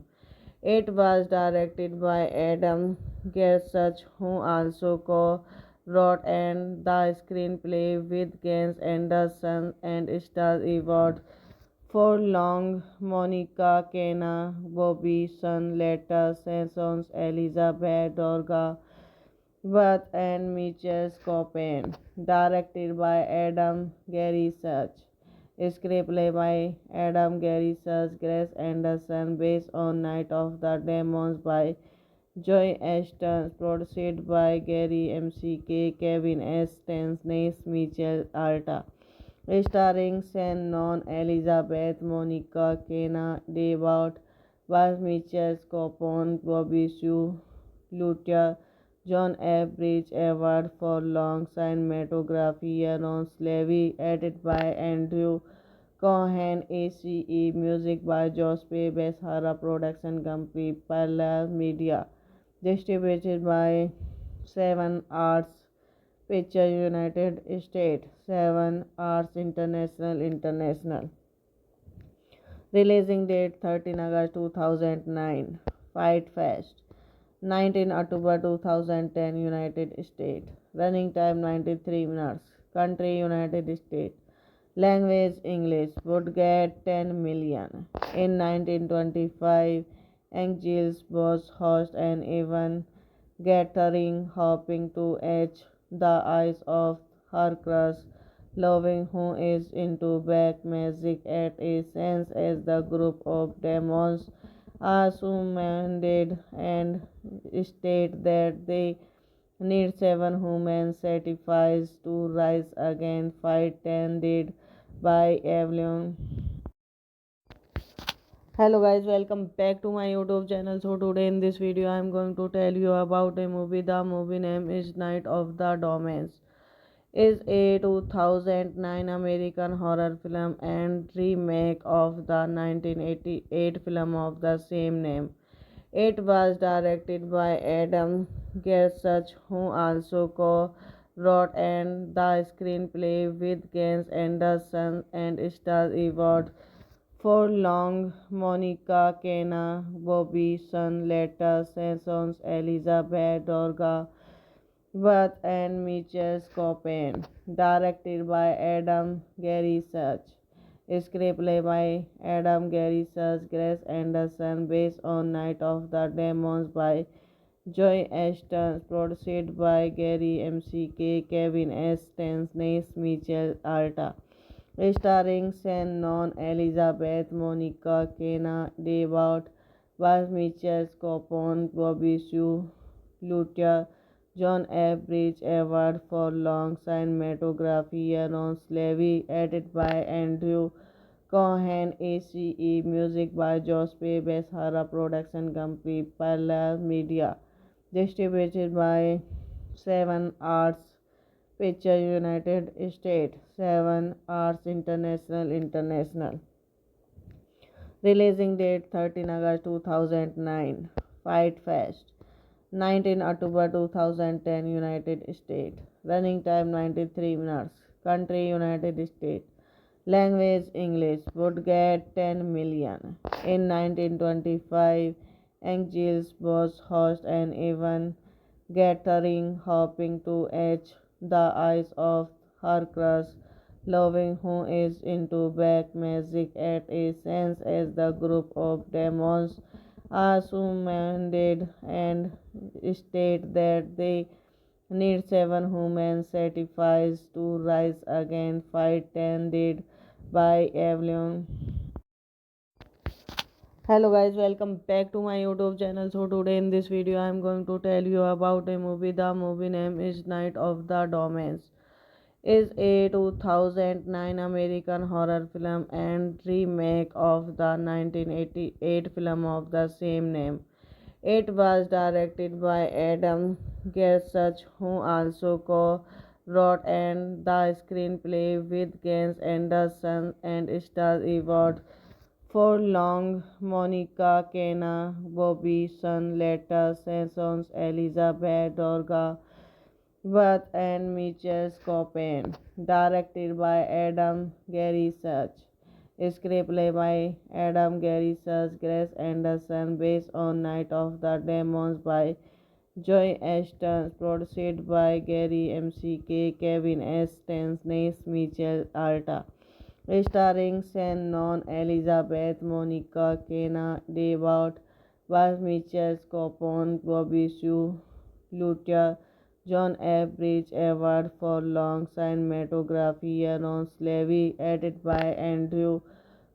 It was directed by Adam Gersach, who also co-wrote and the screenplay with Gus Anderson and stars Edward Furlong, Monica Kena, Bobby Sun, Letta Sessions, Elizabeth Dorga, Beth and Mitchell Copen. Directed by Adam Gary Such. Screenplay by Adam Gary Such, Grace Anderson, based on Night of the Demons by Joy Ashton, produced by Gary MCK, Kevin S. Stansnes, Mitchell Alta. Starring Shannon, Elizabeth, Monica Kena, Devout, Bas Mitchell Copon, Bobby Sue, Luther, John F. Bridge Award for Long Cinematography, Aaron Levy, edited by Andrew Cohen, ACE, music by Jospe Beshara Production Company, Parallel Media, distributed by Seven Arts Picture United States, Seven Arts International. Releasing date 13 August 2009. Fight Fest 19 October 2010 United States. Running time 93 minutes. Country United States. Language English. Would get 10 million. In 1925, Angels was host an event gathering hoping to etch the eyes of her crush, loving who is into black magic at a sense as the group of demons are summoned and state that they need 7 human sacrifices to rise again, fight tended by Evelyn. Hello guys, welcome back to my YouTube channel. So today in this video I am going to tell you about a movie. The movie name is Night of the Demons. Is a 2009 American horror film and remake of the 1988 film of the same name. It was directed by Adam Gersach, who also co-wrote and the screenplay with Gus Anderson and stars Edward Furlong, Monica Kena, Bobby Sun, Letta Sessions, Elizabeth Dorga, Beth and Mitchell Copen. Directed by Adam Gary Such. Screenplay by Adam Gary Such, Grace Anderson, based on Night of the Demons by Joy Ashton, produced by Gary MCK, Kevin S. Stansnes, Mitchell Alta. Starring Shannon, Elizabeth, Monica Kena, Devout, Bas Mitchell Copon, Bobby Sue, Luther, John F. Bridge Award for Long Cinematography, Aaron Levy, edited by Andrew Cohen, ACE, music by Jospe Beshara Production Company, Parallel Media, distributed by Seven Arts Picture United States, Seven Arts International. Releasing date 13 August 2009. Fight Fest 19 October 2010 United States. Running time 93 minutes. Country United States. Language English. Would get 10 million. In 1925, Angels was host an event gathering hoping to etch the eyes of her crush, loving who is into black magic at a sense as the group of demons are summoned and state that they need 7 human sacrifices to rise again, fight tended by Evelyn. Hello guys, welcome back to my YouTube channel. So today in this video I am going to tell you about a movie. The movie name is Night of the Demons. Is a 2009 American horror film and remake of the 1988 film of the same name. It was directed by Adam Gersach, who also co-wrote and the screenplay with Gus Anderson and stars Edward Furlong, Monica Kena, Bobby Sun, Letta Sessions, Elizabeth Dorga, Beth and Mitchell Copen. Directed by Adam Gary Such. Screenplay by Adam Gary Such, Grace Anderson, based on Night of the Demons by Joy Ashton, produced by Gary MCK, Kevin S. Stansnes, Mitchell Alta. Starring Shannon, Elizabeth, Monica, Kenna, Devout, Bas Mitchell, Copon, Bobby Sue, Lutia, John F. Bridge Award for Long Cinematography, Aaron Slavy, edited by Andrew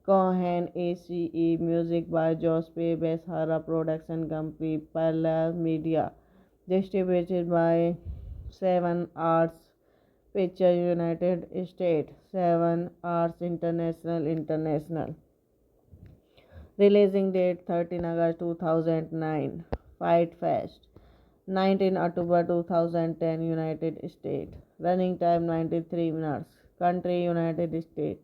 Cohen, ACE, music by Jospe Beshara Production Company, Parallel Media, distributed by Seven Arts Picture United States, Seven Arts International. Releasing date 13 August 2009. Fight Fest 19 October 2010, United States. Running time 93 minutes. Country United States.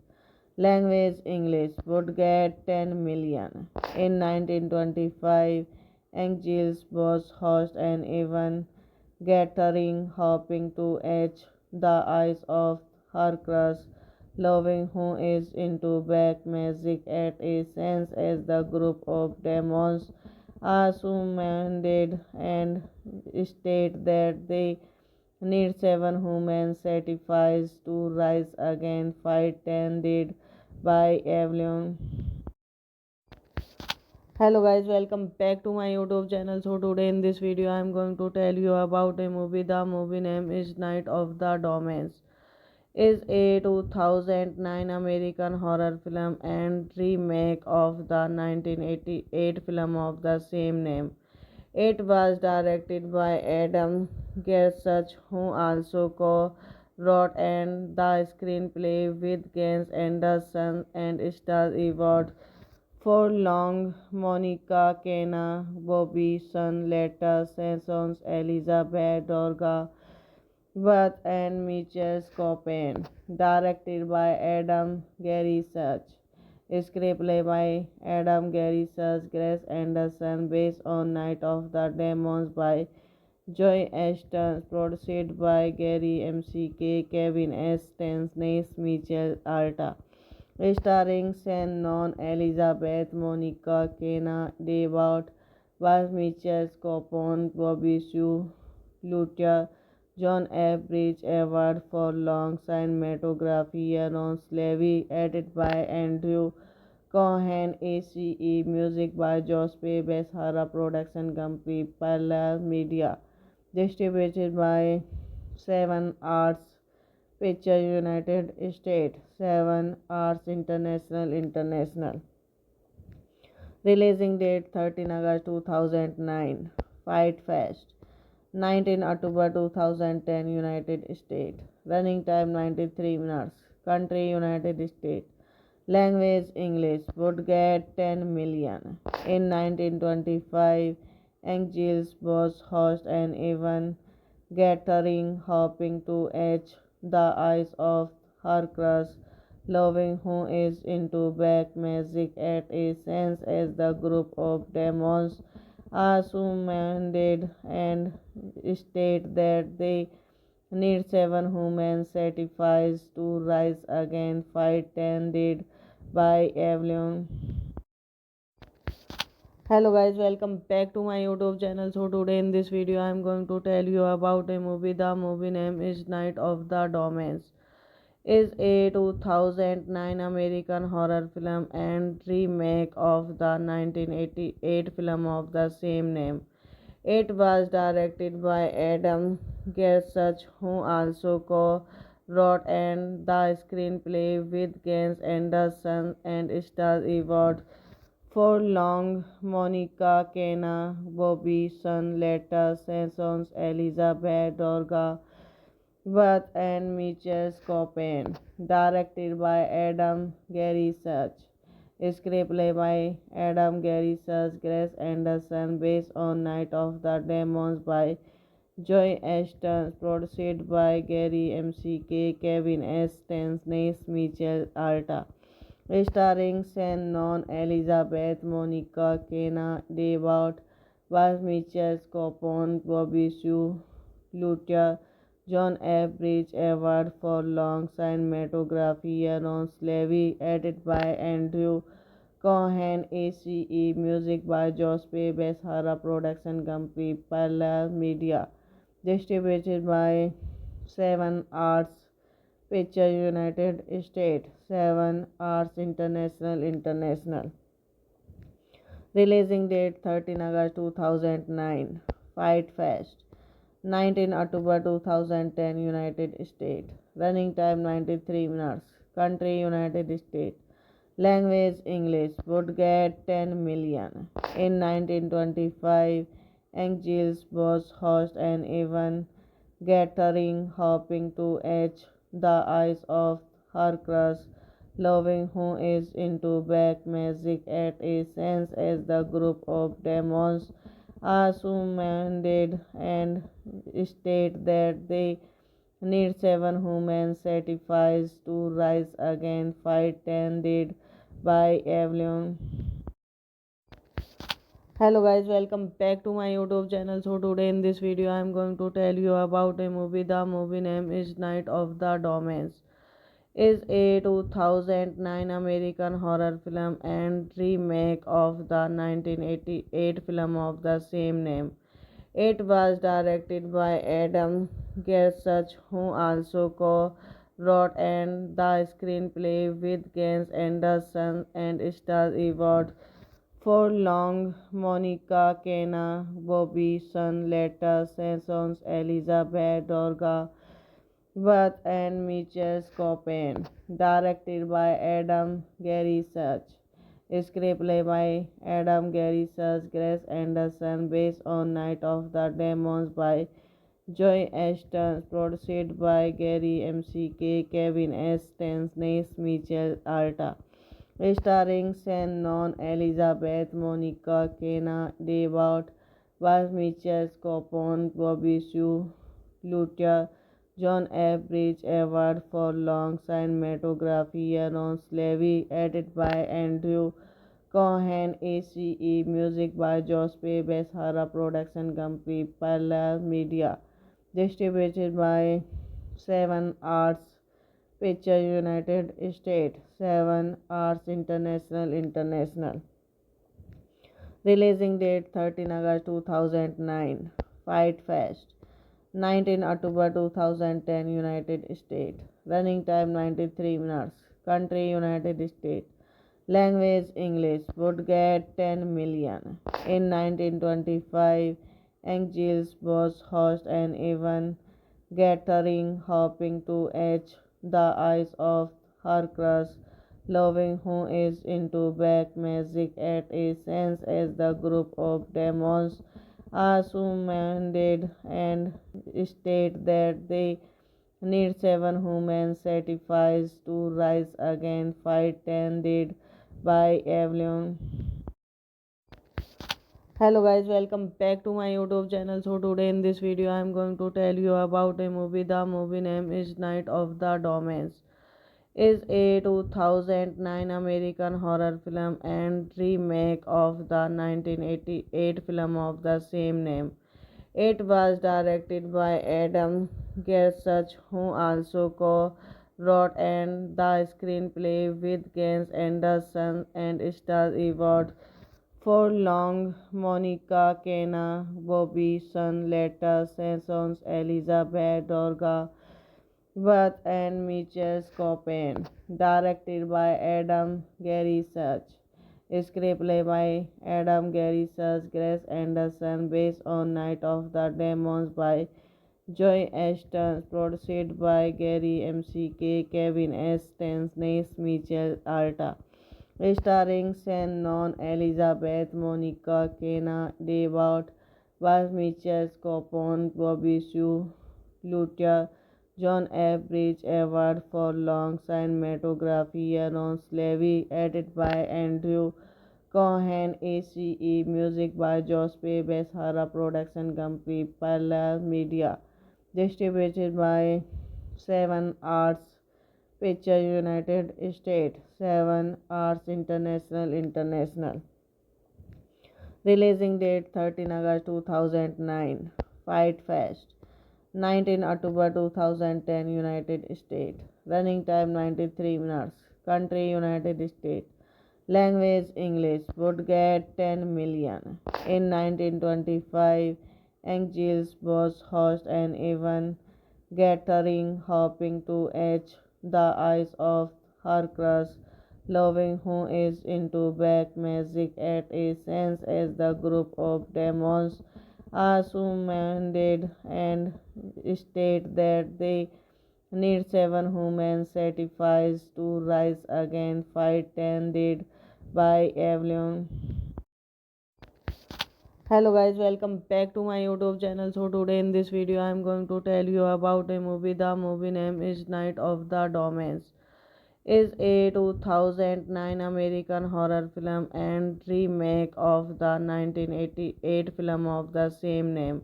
Language English. Would get 10 million. In 1925, Angels was host an event gathering hoping to etch the eyes of her crush, loving who is into black magic at a sense as the group of demons are summoned and state that they need 7 human sacrifices to rise again, fight tended by Evelyn. Hello guys, welcome back to my YouTube channel. So today in this video I am going to tell you about a movie. The movie name is Night of the Demons. Is a 2009 American horror film and remake of the 1988 film of the same name. It was directed by Adam Gersach, who also co-wrote and the screenplay with Gans Anderson and stars Edward Furlong, Monica Kenna, Bobby Sun, Letta Sessions, Elizabeth Dorga, Beth and Mitchell Copen. Directed by Adam Gary Such. Screenplay by Adam Gary Such, Grace Anderson, based on Night of the Demons by Joy Ashton, produced by Gary MCK, Kevin S. Stansnes, Mitchell Alta. Starring Shannon, Elizabeth, Monica, Kenna, Devout, Bas Mitchell, Copon, Bobby Sue, Lutia, John F. Bridge Award for Long Cinematography, Aaron Slavy, edited by Andrew Cohen, ACE, music by Jospe Beshara Production Company, Parallel Media, distributed by Seven Arts Picture United States, Seven Arts International. Releasing date 13 August 2009. Fight Fest 19 October 2010, United States. Running time 93 minutes. Country United States. Language English. Would get 10 million. In 1925, Angels was host an event gathering hoping to etch the eyes of her crush, loving who is into black magic at a sense as the group of demons are summoned and state that they need 7 human sacrifices to rise again, fight tended by Evelyn. Hello guys, welcome back to my YouTube channel. So today in this video I am going to tell you about a movie. The movie name is Night of the Demons. Is a 2009 American horror film and remake of the 1988 film of the same name. It was directed by Adam Gersach, who also co-wrote and the screenplay with Gans Anderson and stars Edward Furlong, Monica Kenna, Bobby Sun, Letta Sessions, Elizabeth Dorga, Beth and Mitchell Copen. Directed by Adam Gary Such. Screenplay by Adam Gary Such, Grace Anderson, based on Night of the Demons by Joy Ashton, produced by Gary MCK, Kevin S. Stansnes, Mitchell Alta. Starring Shannon, Elizabeth, Monica, Kenna, Devout, Bas Mitchell, Copon, Bobby Sue, Lutia, John F. Bridge Award for Long Cinematography on Slavery, edited by Andrew Cohen, ACE, music by Jospe Beshara Production Company, Parallel Media, distributed by Seven Arts Picture United States, Seven Arts International. Releasing date 13 August 2009. Fight Fest 19 October 2010 United States. Running time 93 minutes. Country United States. Language English. Would get 10 million. In 1925, Angels was host an event gathering hoping to etch the eyes of her crush, loving who is into black magic at a sense as the group of demons are summoned and state that they need 7 human sacrifices to rise again, fight tended by Evelyn. Hello guys, welcome back to my YouTube channel. So today in this video I am going to tell you about a movie. The movie name is Night of the Domains. Is a 2009 American horror film and remake of the 1988 film of the same name. It was directed by Adam Gersach, who also co-wrote and the screenplay with Gus Anderson and stars Edward Furlong, Monica Kena, Bobby Sun, Letta Sessions, Elizabeth Dorga, Beth and Mitchell Copen. Directed by Adam Gary Such. Screenplay by Adam Gary Such, Grace Anderson, based on Night of the Demons by Joy Ashton, produced by Gary MCK, Kevin S. Stansnes, Mitchell Alta. Starring Shannon, Elizabeth, Monica Kena, Devout, Baz Mitchell, Copon, Bobby Sue, Luther, John F. Bridge Award for Long Cinematography on Slavery, edited by Andrew Cohen, ACE, music by Jospe Beshara Production Company, Parallel Media, distributed by Seven Arts Picture United States, Seven Arts International. Releasing date 13 August 2009. Fight Fest 19 October 2010 United States. Running time 93 minutes. Country United States. Language English. Would get 10 million. In 1925, Angels was host an event gathering hoping to etch the eyes of her crush, loving who is into black magic at a sense as the group of demons are summoned and state that they need 7 human sacrifices to rise again, fight tended by Evelyn. October 2010 United States. Running time 93 minutes. Country United States. Language English. Would get 10 million. In 1925, Angels was host an event gathering hoping to etch the eyes of her crush, loving who is into black magic at a sense as the group of demons are summoned and state that they need 7 human sacrifices to rise again, fight tended by Evelyn. Hello guys, welcome back to my YouTube channel. So today in this video I am going to tell you about a movie. The movie name is Night of the Domains. Is a 2009 American horror film and remake of the 1988 film of the same name. It was directed by Adam Gersach, who also co-wrote and the screenplay with Gus Anderson and stars Edward Furlong, Monica Kena, Bobby Sun, Letta Sessions, Elizabeth Dorga, Beth and Mitchell Copen. Directed by Adam Gary Such. Screenplay by Adam Gary Such, Grace Anderson, based on Night of the Demons by Joy Ashton, produced by Gary MCK, Kevin S. Stansnes, Mitchell Alta. Starring Shannon, Elizabeth, Monica Kena, Devout, Baz Mitchell, Copon, Bobby Sue, Luther, John F. Bridge Award for Long Cinematography on Slavery, edited by Andrew Cohen, ACE, music by Jospe Beshara Production Company, Parallel Media, distributed by Seven Arts Picture United States, Seven Arts International. Releasing date 13 August 2009. Fight Fest 19 October 2010, United States. Running time 93 minutes. Country United States. Language English. Would get 10 million. In 1925, Angels was host an event gathering hoping to etch the eyes of her crush, loving who is into black magic at a sense as the group of demons are summoned and state that they need 7 human sacrifices to rise again, fight tended by Avalon. Hello guys, welcome back to my YouTube channel. So today in this video I am going to tell you about a movie. The movie name is Night of the Domains. Is a 2009 American horror film and remake of the 1988 film of the same name.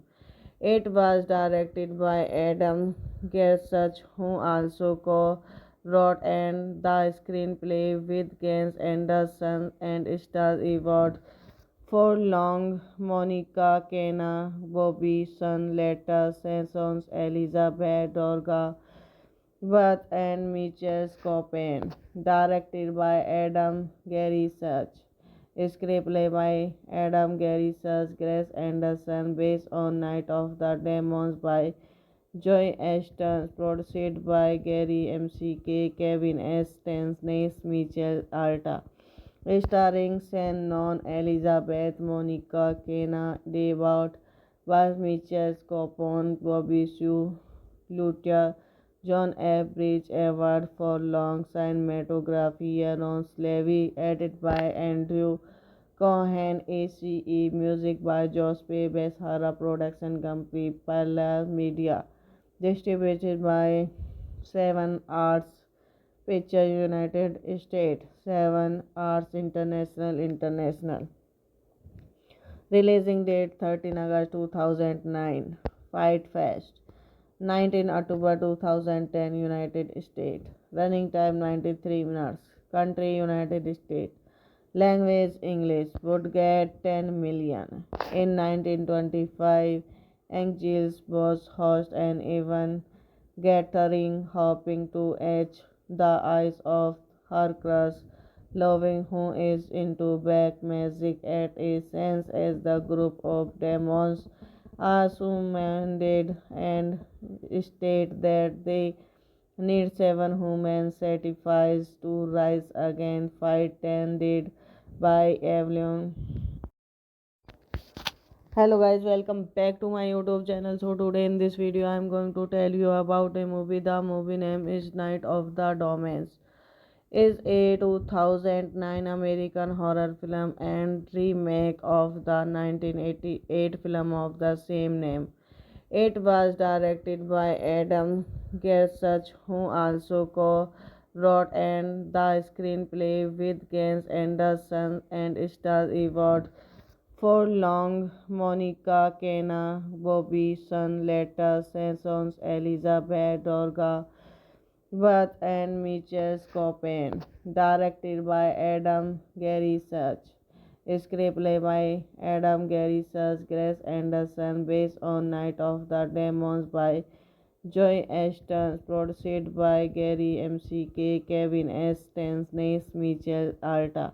It was directed by Adam Gersach, who also co-wrote and the screenplay with Gus Anderson and stars Edward Furlong, Monica Kena, Bobby Sun, Letta Sessions, Elizabeth Dorga, Beth and Mitchell Copen. Directed by Adam Gary Such. Screenplay by Adam Gary Such, Grace Anderson, based on Night of the Demons by Joy Ashton, produced by Gary MCK, Kevin S. Stansnes, Mitchell Alta. Starring Shannon, Elizabeth, Monica Kena, Devout, Bas Mitchell Copon, Bobby Sue, Lutia, John F. Bridge Award for Long Cinematography, Aaron Levy, edited by Andrew Cohen, ACE, music by Josh P. Beshara Production Company, Parallel Media, distributed by Seven Arts Picture United States, Seven Arts International. Releasing date 13 August 2009. Fight Fest. 19 October 2010, United States. Running time 93 minutes. Country United States. Language English. Would get 10 million. In 1925, Angels was host an event gathering hoping to etch the eyes of her crush, loving who is into black magic at a sense as the group of demons are summoned and state that they need 7 human sacrifices to rise again, fight tended by Avalon. Hello guys, welcome back to my YouTube channel. So today in this video I am going to tell you about a movie. The movie name is Night of the Domains. Is a 2009 American horror film and remake of the 1988 film of the same name. It was directed by Adam Gersach, who also co-wrote and the screenplay with Gus Anderson and stars Edward Furlong, Monica Kena, Bobby Sun, Letta Sessions, Elizabeth Dorga, Beth and Mitchell Copen. Directed by Adam Gary Such. Screenplay by Adam Gary Such, Grace Anderson, based on Night of the Demons by Joy Ashton, produced by Gary MCK, Kevin S. Stansnes, Mitchell Alta.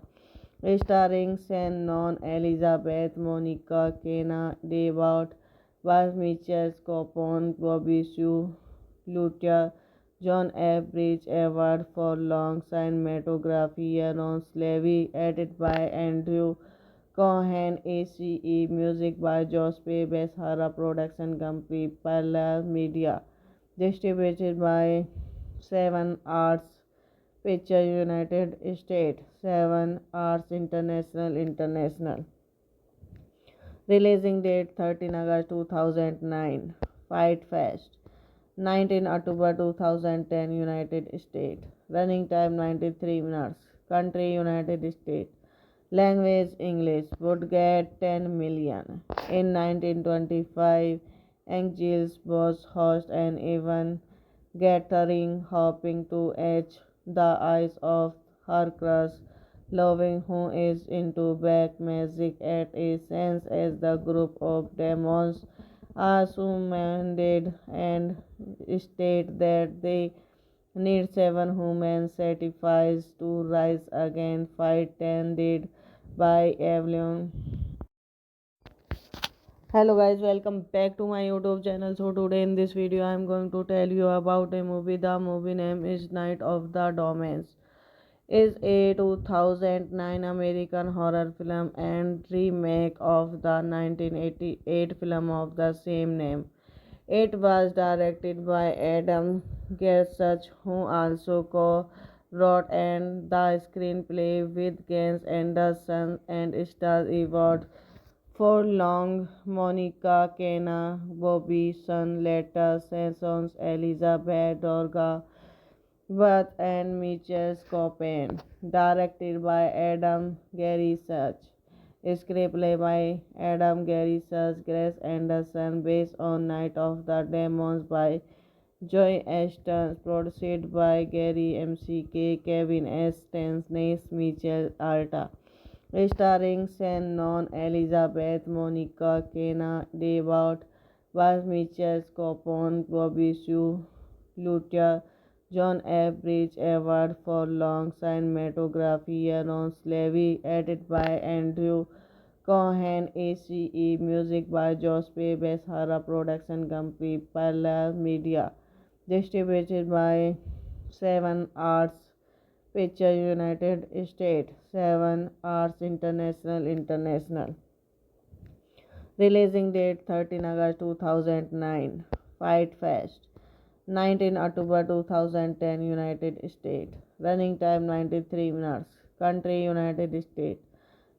Starring Shannon, Elizabeth, Monica Kena, Devout, Bas Mitchell Copon, Bobby Sue, Lutia, John F. Bridge Award for Long Cinematography, Aaron Levy, edited by Andrew Cohen, ACE, music by Josh P. Beshara Production Company, Parallel Media, distributed by Seven Arts Picture United States, Seven Arts International. Releasing date 13 August 2009. Fight Fest. 19 October 2010, United States. Running time 93 minutes. Country United States. Language English. Would get 10 million. In 1925, Angels was host an event gathering hoping to etch the eyes of her crush, loving who is into black magic at a sense as the group of demons are summoned and state that they need 7 human sacrifices to rise again, fight tended by Avalon. Hello guys, welcome back to my YouTube channel. So today in this video I am going to tell you about a movie. The movie name is Night of the Domains. Is a 2009 American horror film and remake of the 1988 film of the same name. It was directed by Adam Gersach, who also co-wrote and the screenplay with Gus Anderson and stars Edward Furlong, Monica Kena, Bobby Sun, Letta Sessions, Elizabeth Dorga, Beth and Mitchell Copen. Directed by Adam Gary Such. Screenplay by Adam Gary Such, Grace Anderson, based on Night of the Demons by Joy Ashton, produced by Gary MCK, Kevin S. Stansnes, Mitchell Alta. Starring Shannon, Elizabeth, Monica Kena, Devout, Bas Mitchell Copon, Bobby Sue, Luther, John F. Bridge Award for Long Cinematography, Aaron Levy, edited by Andrew Cohen, ACE, music by Josh P. Beshara Production Company, Parallel Media, distributed by Seven Arts Picture United States, Seven Arts International. Releasing date 13 August 2009. Fight Fest 19 October 2010 United States. Running time 93 minutes. Country United States.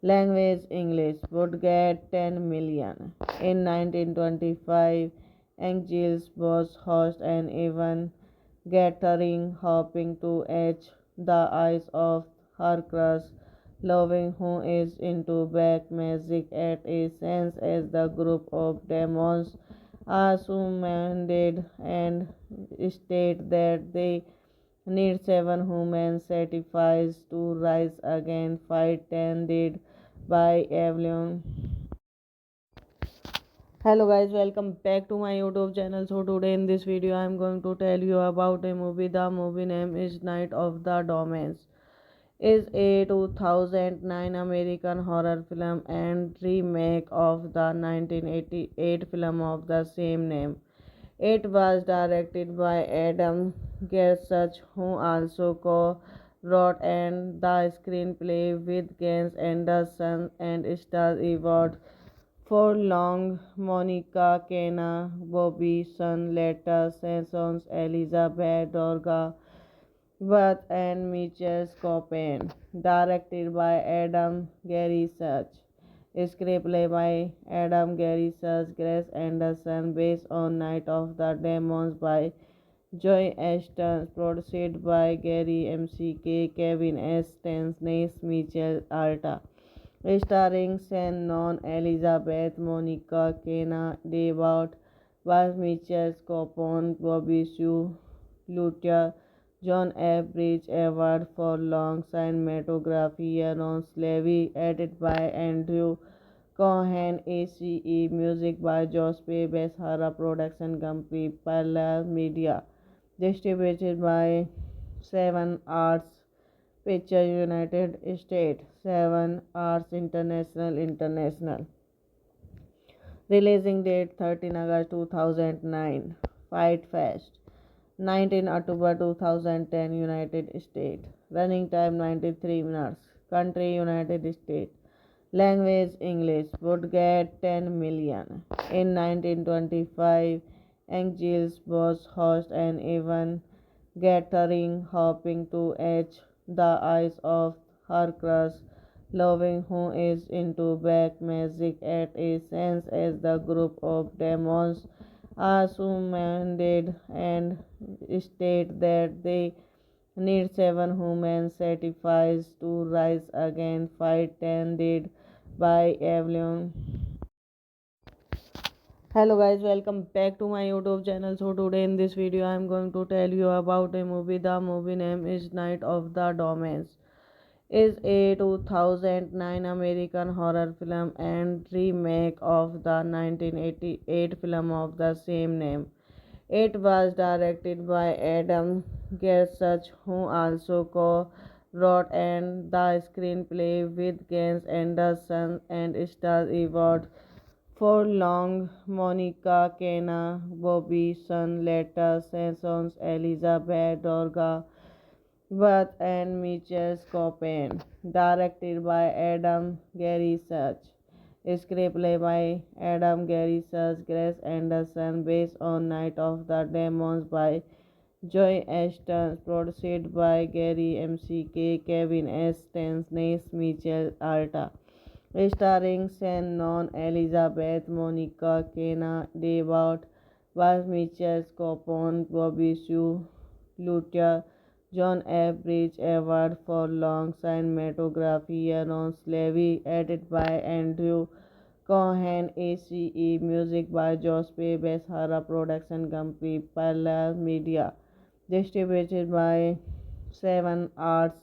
Language English. Would get 10 million. In 1925, Angels was host an event gathering hoping to edge the eyes of her crush, loving who is into black magic at a sense as the group of demons are summoned and state that they need 7 human sacrifices to rise again, fight tended by Avalon. Hello guys, welcome back to my YouTube channel. So today in this video I am going to tell you about a movie. The movie name is Night of the Domains. Is a 2009 American horror film and remake of the 1988 film of the same name. It was directed by Adam Gersach, who also co-wrote and the screenplay with Gus Anderson and stars Edward Furlong, Monica Kena, Bobby Sun, Letta Sessions, Elizabeth Dorga, Beth and Mitchell Copen. Directed by Adam Gary Such. Screenplay by Adam Gary Such, Grace Anderson, based on Night of the Demons by Joy Ashton, produced by Gary MCK, Kevin S. Stansnes, Mitchell Alta. Starring Shannon, Elizabeth, Monica Kena, Devout, Bas Mitchell Copon, Bobby Sue, Luther, John F. Bridge Award for Long Cinematography, Aaron Levy, edited by Andrew Cohen, ACE, music by Josh P. Beshara Production Company, Parallel Media, distributed by Seven Arts Picture United States, Seven Arts International. Releasing date 13 August 2009. Fight Fest 19 October 2010 United States. Running time 93 minutes. Country United States. Language English. Would get 10 million. In 1925, Angels was host an event gathering hoping to edge the eyes of her crush, loving who is into black magic at a sense as the group of demons are summoned and state that they need 7 human sacrifices to rise again, fight tended by Avalon. Hello guys, welcome back to my YouTube channel. So today in this video I am going to tell you about a movie. The movie name is Night of the Domains. is a 2009 American horror film and remake of the 1988 film of the same name. It was directed by Adam Gersach, who also co-wrote and the screenplay with Gus Anderson and stars Edward Furlong, Monica Kena, Bobby Sun, Letta Sessions, Elizabeth Dorga, Beth and Mitchell Copen. Directed by Adam Gary Such. Screenplay by Adam Gary Such, Grace Anderson, based on Night of the Demons by Joy Ashton, produced by Gary MCK, Kevin S. Stansnes, Mitchell Alta. Starring Shannon, Elizabeth, Monica Kena, Devout, Bas Mitchell Copon, Bobby Sue, Luther, John F. Bridge Award for Long Cinematography, Aaron Levy, edited by Andrew Cohen, ACE, music by Josh P. Beshara Production Company, Palace Media, distributed by Seven Arts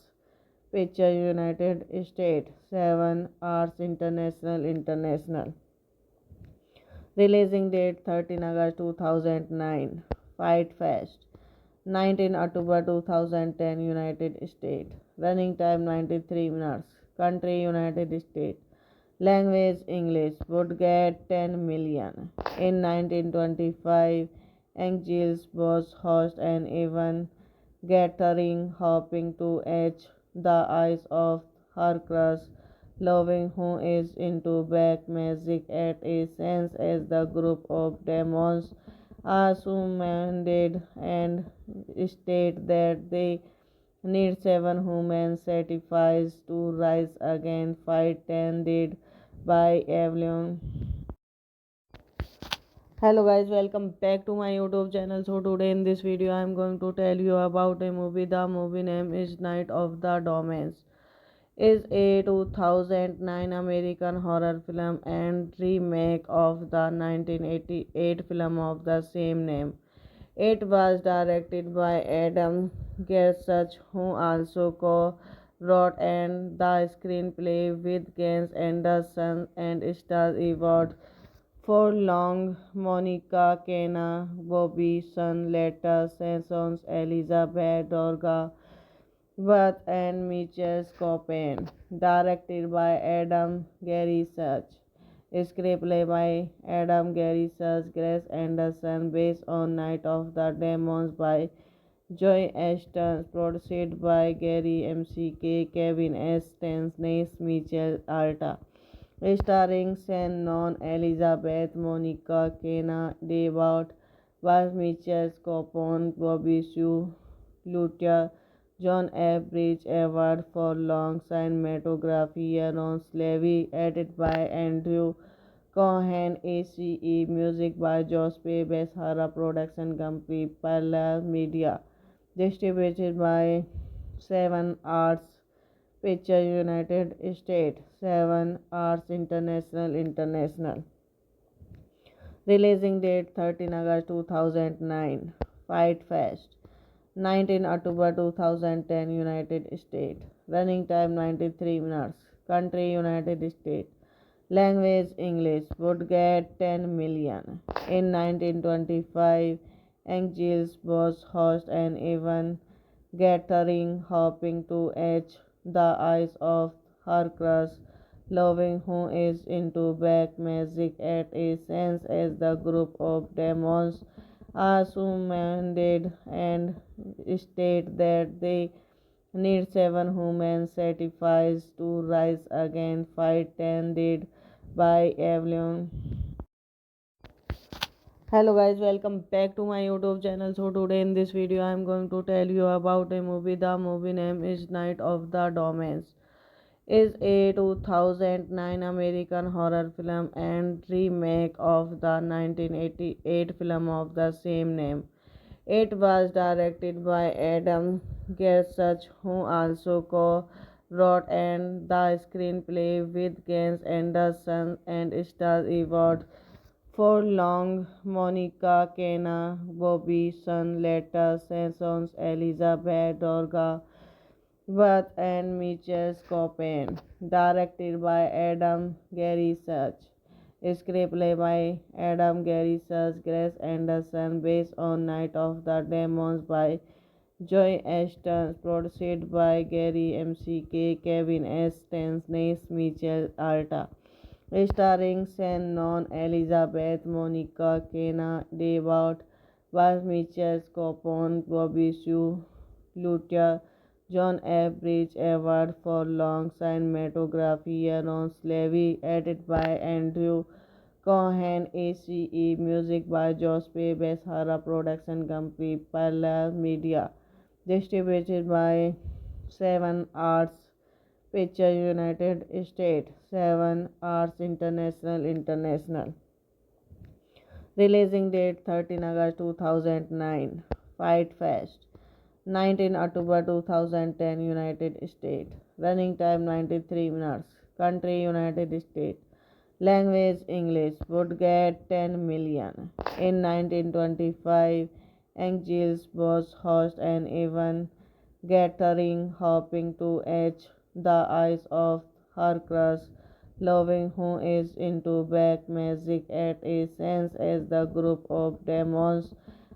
Picture United States, Seven Arts International. Releasing date 13 August 2009. Fight Fest 19 October 2010 United States. Running time 93 minutes. Country United States. Language English. Would get 10 million. In 1925, Angels was host an event gathering hoping to edge the eyes of her crush, loving who is into black magic at a sense as the group of demons are summoned and state that they need 7 human sacrifices to rise again, fight tended by Evelyn. Hello guys, welcome back to my YouTube channel. So today in this video I am going to tell you about a movie. The movie name is Night of the Demons. Is a 2009 American horror film and remake of the 1988 film of the same name. It was directed by Adam Gersach, who also co-wrote and the screenplay with Gus Anderson and stars Edward Furlong, Monica Kena, Bobby Sun, Letta Sessions, Elizabeth Dorga, Beth and Mitchell Copen. Directed by Adam Gary Such. Screenplay by Adam Gary Such, Grace Anderson, based on Night of the Demons by Joy Ashton, produced by Gary MCK, Kevin S. Stansnes, Mitchell Alta. Starring Shannon, Elizabeth, Monica Kena, Devout, Bas Mitchell Copon, Bobby Sue, Luther, John F. Bridge Award for Long Cinematography, Aaron Levy, edited by Andrew Cohen, ACE, music by Josh P. Beshara Production Company, Palace Media, distributed by Seven Arts Picture United States, Seven Arts International. Releasing date 13 August 2009. Fight Fest 19 October 2010 United States. Running time 93 minutes. Country United States. Language English. Would get 10 million. In 1925, Angels was host an event gathering hoping to edge the eyes of her crush, loving who is into black magic at a sense as the group of demons are summoned and state that they need 7 human sacrifices to rise again, fight tended by Evelyn. Hello guys, welcome back to my YouTube channel. So today in this video I am going to tell you about a movie. The movie name is Night of the Demons. Is a 2009 American horror film and remake of the 1988 film of the same name. It was directed by Adam Gersach, who also co-wrote and the screenplay with Gus Anderson and stars Edward Furlong, Monica Kena, Bobby Sun, Letta Sessions, Elizabeth Dorga, Beth and Mitchell Copen. Directed by Adam Gary Such. Screenplay by Adam Gary Such, Grace Anderson, based on Night of the Demons by Joy Ashton, produced by Gary MCK, Kevin S. Stansnes, Mitchell Alta. Starring Shannon, Elizabeth, Monica, Kenna, Devout, Bas Mitchell, Copon, Bobby Sue, Luther, John F. Bridge Award for Long Cinematography, Aaron Levy, edited by Andrew Cohen, ACE, music by Jospe Beshara Production Company, Parallel Media, distributed by Seven Arts Picture United States, Seven Arts International. Releasing date 13 August 2009. Fight Fest 19 October 2010, United States. Running time 93 minutes. Country United States. Language English. Would get 10 million. In 1925, Angels was host an event gathering hoping to edge the eyes of her crush, loving who is into black magic at a sense as the group of demons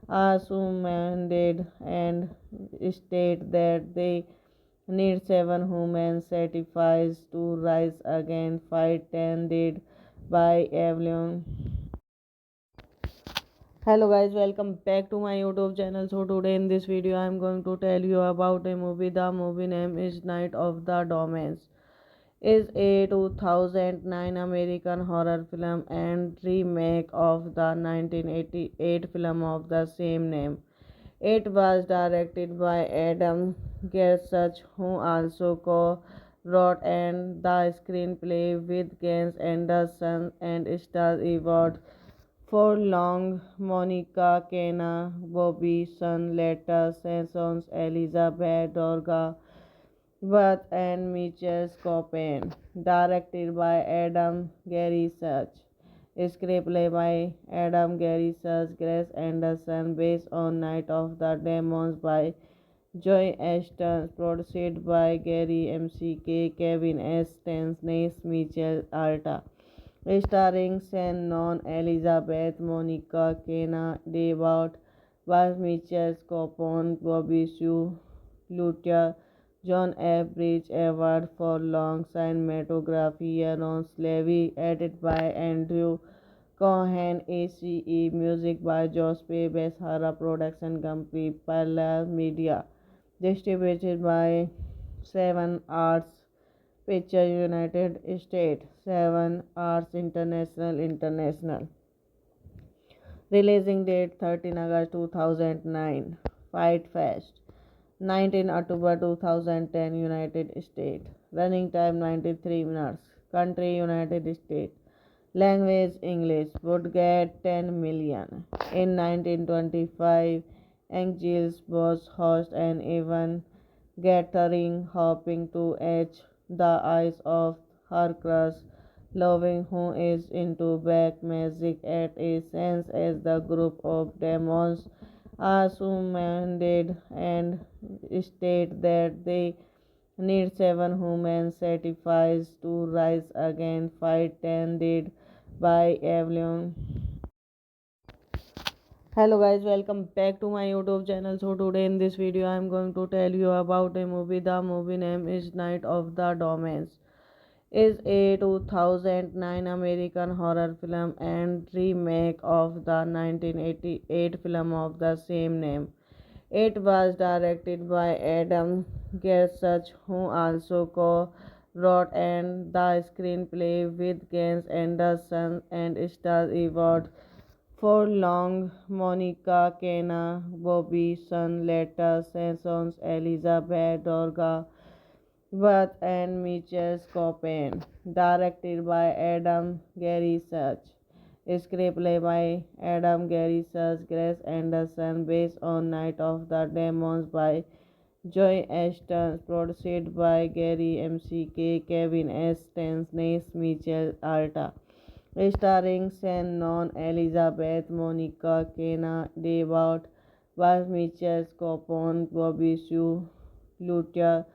are summoned and state that they need 7 human sacrifices to rise again. Fight tended by Evelyn. Hello guys, welcome back to my YouTube channel. So today in this video I am going to tell you about a movie. The movie name is Night of the Demons. Is a 2009 American horror film and remake of the 1988 film of the same name. It was directed by Adam Gersach, who also co-wrote and the screenplay with Gans Anderson and stars Edward Furlong, Monica Kenna, Bobby Sun, Letta Sessions, Elizabeth Dorga, Beth and Mitchell Copen. Directed by Adam Gary Such. Screenplay by Adam Gary Such, Grace Anderson, based on Night of the Demons by Joy Ashton, produced by Gary MCK, Kevin S. Stansnes, Mitchell Alta. Starring Shannon, Elizabeth, Monica, Kenna, Devout, Bas Mitchell, Copon, Bobby Sue, Luther, John F. Bridge Award for Long Cinematography, Aaron Levy, edited by Andrew Cohen, ACE, music by Jospe Beshara Production Company, Parallel Media, distributed by Seven Arts Picture United States, Seven Arts International. Releasing date 13 August 2009. Fight Fest 19 October 2010, United States. Running time 93 minutes. Country United States. Language English. Would get 10 million. In 1925, Angels was host an event gathering hoping to edge the eyes of her crush, loving who is into black magic at a sense as the group of demons are summoned and state that they need 7 human sacrifices to rise again. Fight tended by Evelyn. Hello guys, welcome back to my YouTube channel. So today in this video I am going to tell you about a movie. The movie name is Night of the Demons. Is a 2009 American horror film and remake of the 1988 film of the same name. It was directed by Adam Gersach, who also co-wrote and the screenplay with Gans Anderson and stars Edward Furlong, Monica Kenna, Bobby Sun, Letta Sessions, Elizabeth Dorga, Beth and Mitchell Copen. Directed by Adam Gary Such. Screenplay by Adam Gary Such, Grace Anderson, based on Night of the Demons by Joy Ashton, produced by Gary MCK, Kevin S. Stansnes, Mitchell Alta. Starring Shannon, Elizabeth, Monica, Kenna, Devout, Bas Mitchell, Copon, Bobby Sue, Luther,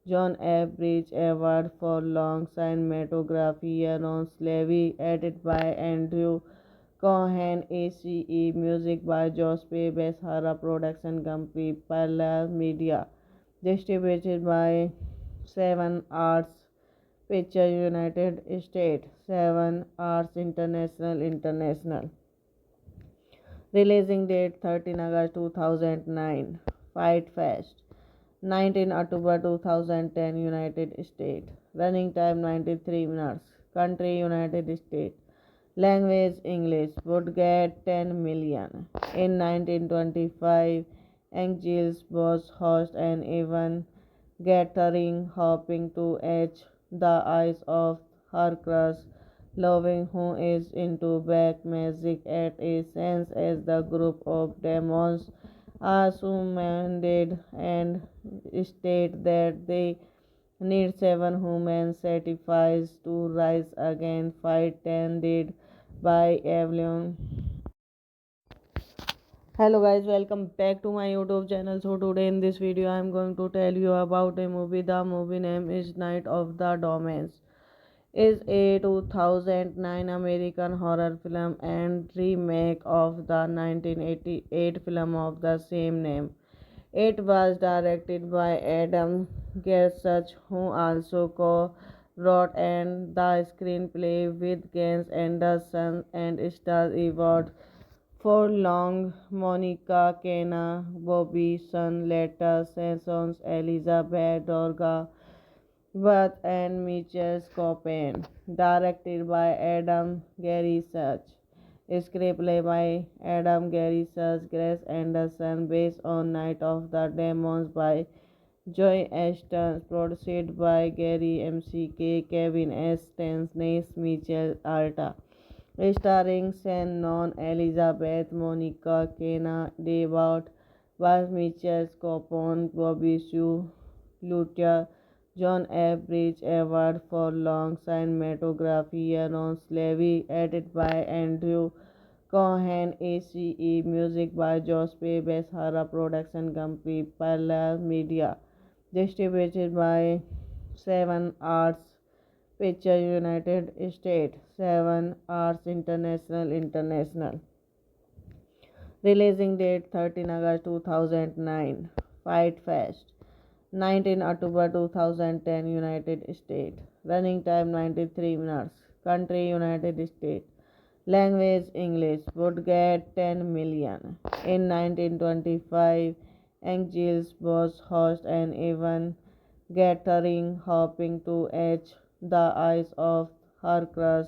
John F. Bridge Award for Long Cinematography on Slavery, edited by Andrew Cohen, ACE, music by Jospe Beshara Production Company, Parallel Media, distributed by Seven Arts Picture United States, Seven Arts International. Releasing date 13 August 2009. Fight Fest 19 October 2010 United States. Running time 93 minutes. Country United States. Language English. Would get 10 million. In 1925, Angels was host an event gathering hoping to edge the eyes of her crush, loving who is into black magic at a sense as the group of demons are summoned and state that they need 7 human sacrifices to rise again. Fight tended by Evelyn. Hello guys, welcome back to my YouTube channel. So today in this video I am going to tell you about a movie. The movie name is Night of the Domains. Is a 2009 American horror film and remake of the 1988 film of the same name. It was directed by Adam Gersach, who also co-wrote and the screenplay with Gus Anderson and stars Edward Furlong, Monica Kena, Bobby Sun, Letta Sessions, Elizabeth Dorga, Beth and Mitchell Copen. Directed by Adam Gary Such. Screenplay by Adam Gary Such, Grace Anderson, based on Night of the Demons by Joy Ashton, produced by Gary MCK, Kevin S. Stensness, Mitchell Alta. Starring Shannon, Elizabeth, Monica Kena, Devout, Bas Mitchell Copon, Bobby Sue, Luther, John F. Bridge Award for Long Cinematography on Slavery, edited by Andrew Cohen, ACE, music by Jospe Beshara Production Company, Parallel Media, distributed by Seven Arts Picture United States, Seven Arts International. Releasing date 13 August 2009. Fight Fest 19 October 2010 United States. Running time 93 minutes. Country United States. Language English. Would get 10 million. In 1925, Angels was host an event gathering hoping to edge the eyes of her crush,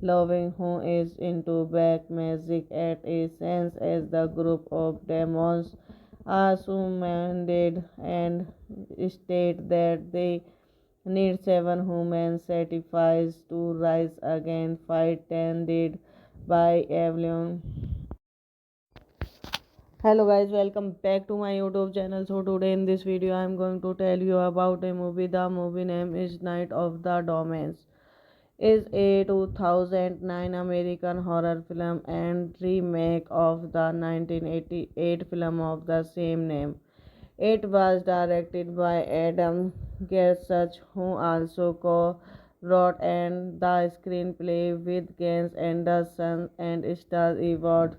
loving who is into black magic at a sense as the group of demons are summoned and state that they need 7 human sacrifices to rise again. Fight tended by Evelyn. Hello guys, welcome back to my YouTube channel. So today in this video I am going to tell you about a movie. The movie name is Night of the Domains. Is a 2009 American horror film and remake of the 1988 film of the same name. It was directed by Adam Gersach, who also co-wrote and the screenplay with Gus Anderson and stars Edward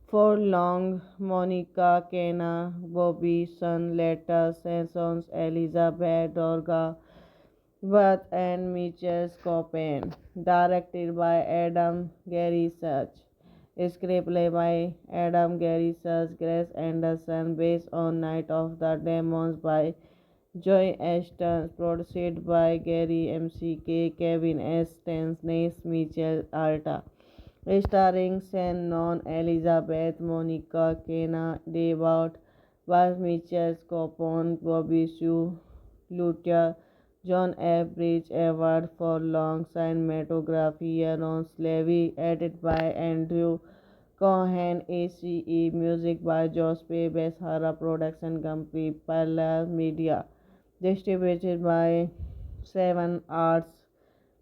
Furlong, Monica Kena, Bobby Sun, Letta Sessions, Elizabeth Dorga, Beth and Mitchell Copen. Directed by Adam Gary Such. Screenplay by Adam Gary Such, Grace Anderson, based on Night of the Demons by Joy Ashton, produced by Gary MCK, Kevin S. Stensness, Mitchell Alta. Starring Shannon, Elizabeth, Monica Kena, Devout, Bas Mitchell Copon, Bobby Sue, Luther, John F. Bridge Award for Long Cinematography on Slavery, edited by Andrew Cohen, ACE, music by Jospe Beshara Production Company, Parallel Media, distributed by Seven Arts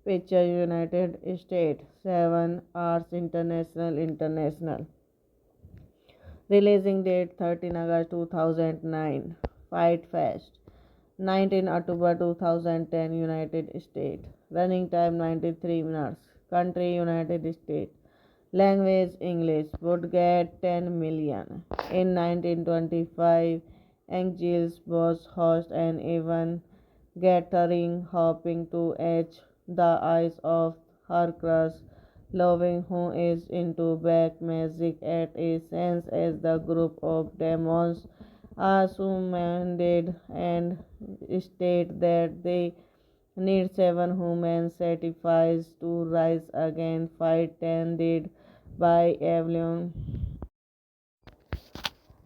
Picture United States, Seven Arts International. Releasing date 13 August 2009. Fight Fest 19 October 2010, United States. Running time 93 minutes. Country United States. Language English. Would get 10 million. In 1925, Angels was host an event gathering hoping to edge the eyes of her crush, loving who is into black magic at a sense as the group of demons are summoned and state that they need 7 human sacrifices to rise again, fight tended by Avalon.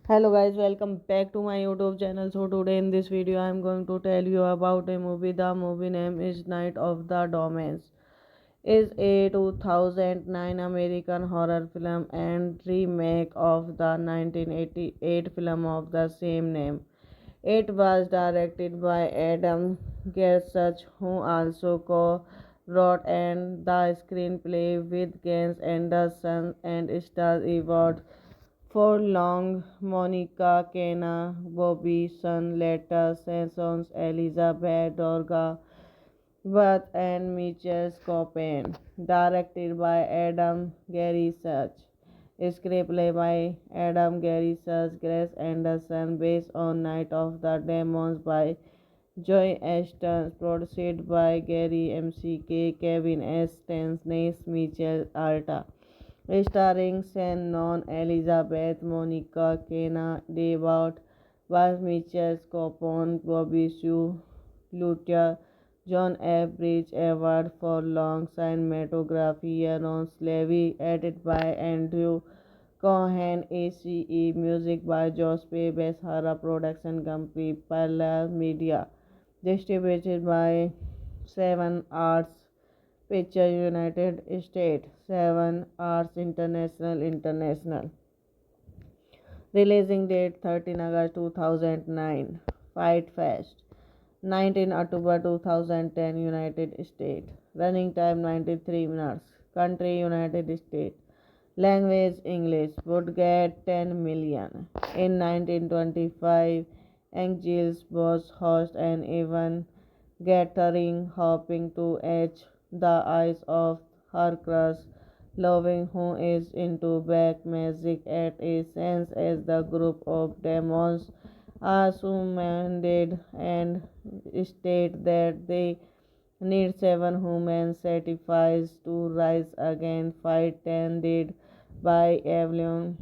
Hello guys, welcome back to my YouTube channel. So today in this video I am going to tell you about a movie. The movie name is Night of the Domains. Is a 2009 American horror film and remake of the 1988 film of the same name. It was directed by Adam Gersach, who also co-wrote and the screenplay with Gus Anderson and stars Edward Furlong, Monica Kena, Bobby Sunletter, Sessions, Elizabeth Dorga, Worth and Mitchell Copen. Directed by Adam Gary Such. Screenplay by Adam Gary Such, Grace Anderson, based on Night of the Demons by Joy Ashton, produced by Gary MCK, Kevin S. Stansnes, Mitchell Alta. Starring Shannon, Elizabeth, Monica Kena, Devout, Bas Mitchell, Copon, Bobby Sue, Luther, John F. Bridge Award for Long Cinematography, Aaron Levy, edited by Andrew Cohen, ACE, music by Josh P. Beshara Production Company, Pala Media, distributed by Seven Arts Picture United States, Seven Arts International. Releasing date 13 August 2009. Fight Fest. 19 October 2010, United States. Running time 93 minutes. Country United States. Language English. Would get 10 million. In 1925, Angels was host an event gathering hoping to edge the eyes of her crush, loving who is into black magic at a sense as the group of demons are summoned and state that they need 7 human sacrifices to rise again, fight tended by Avalon.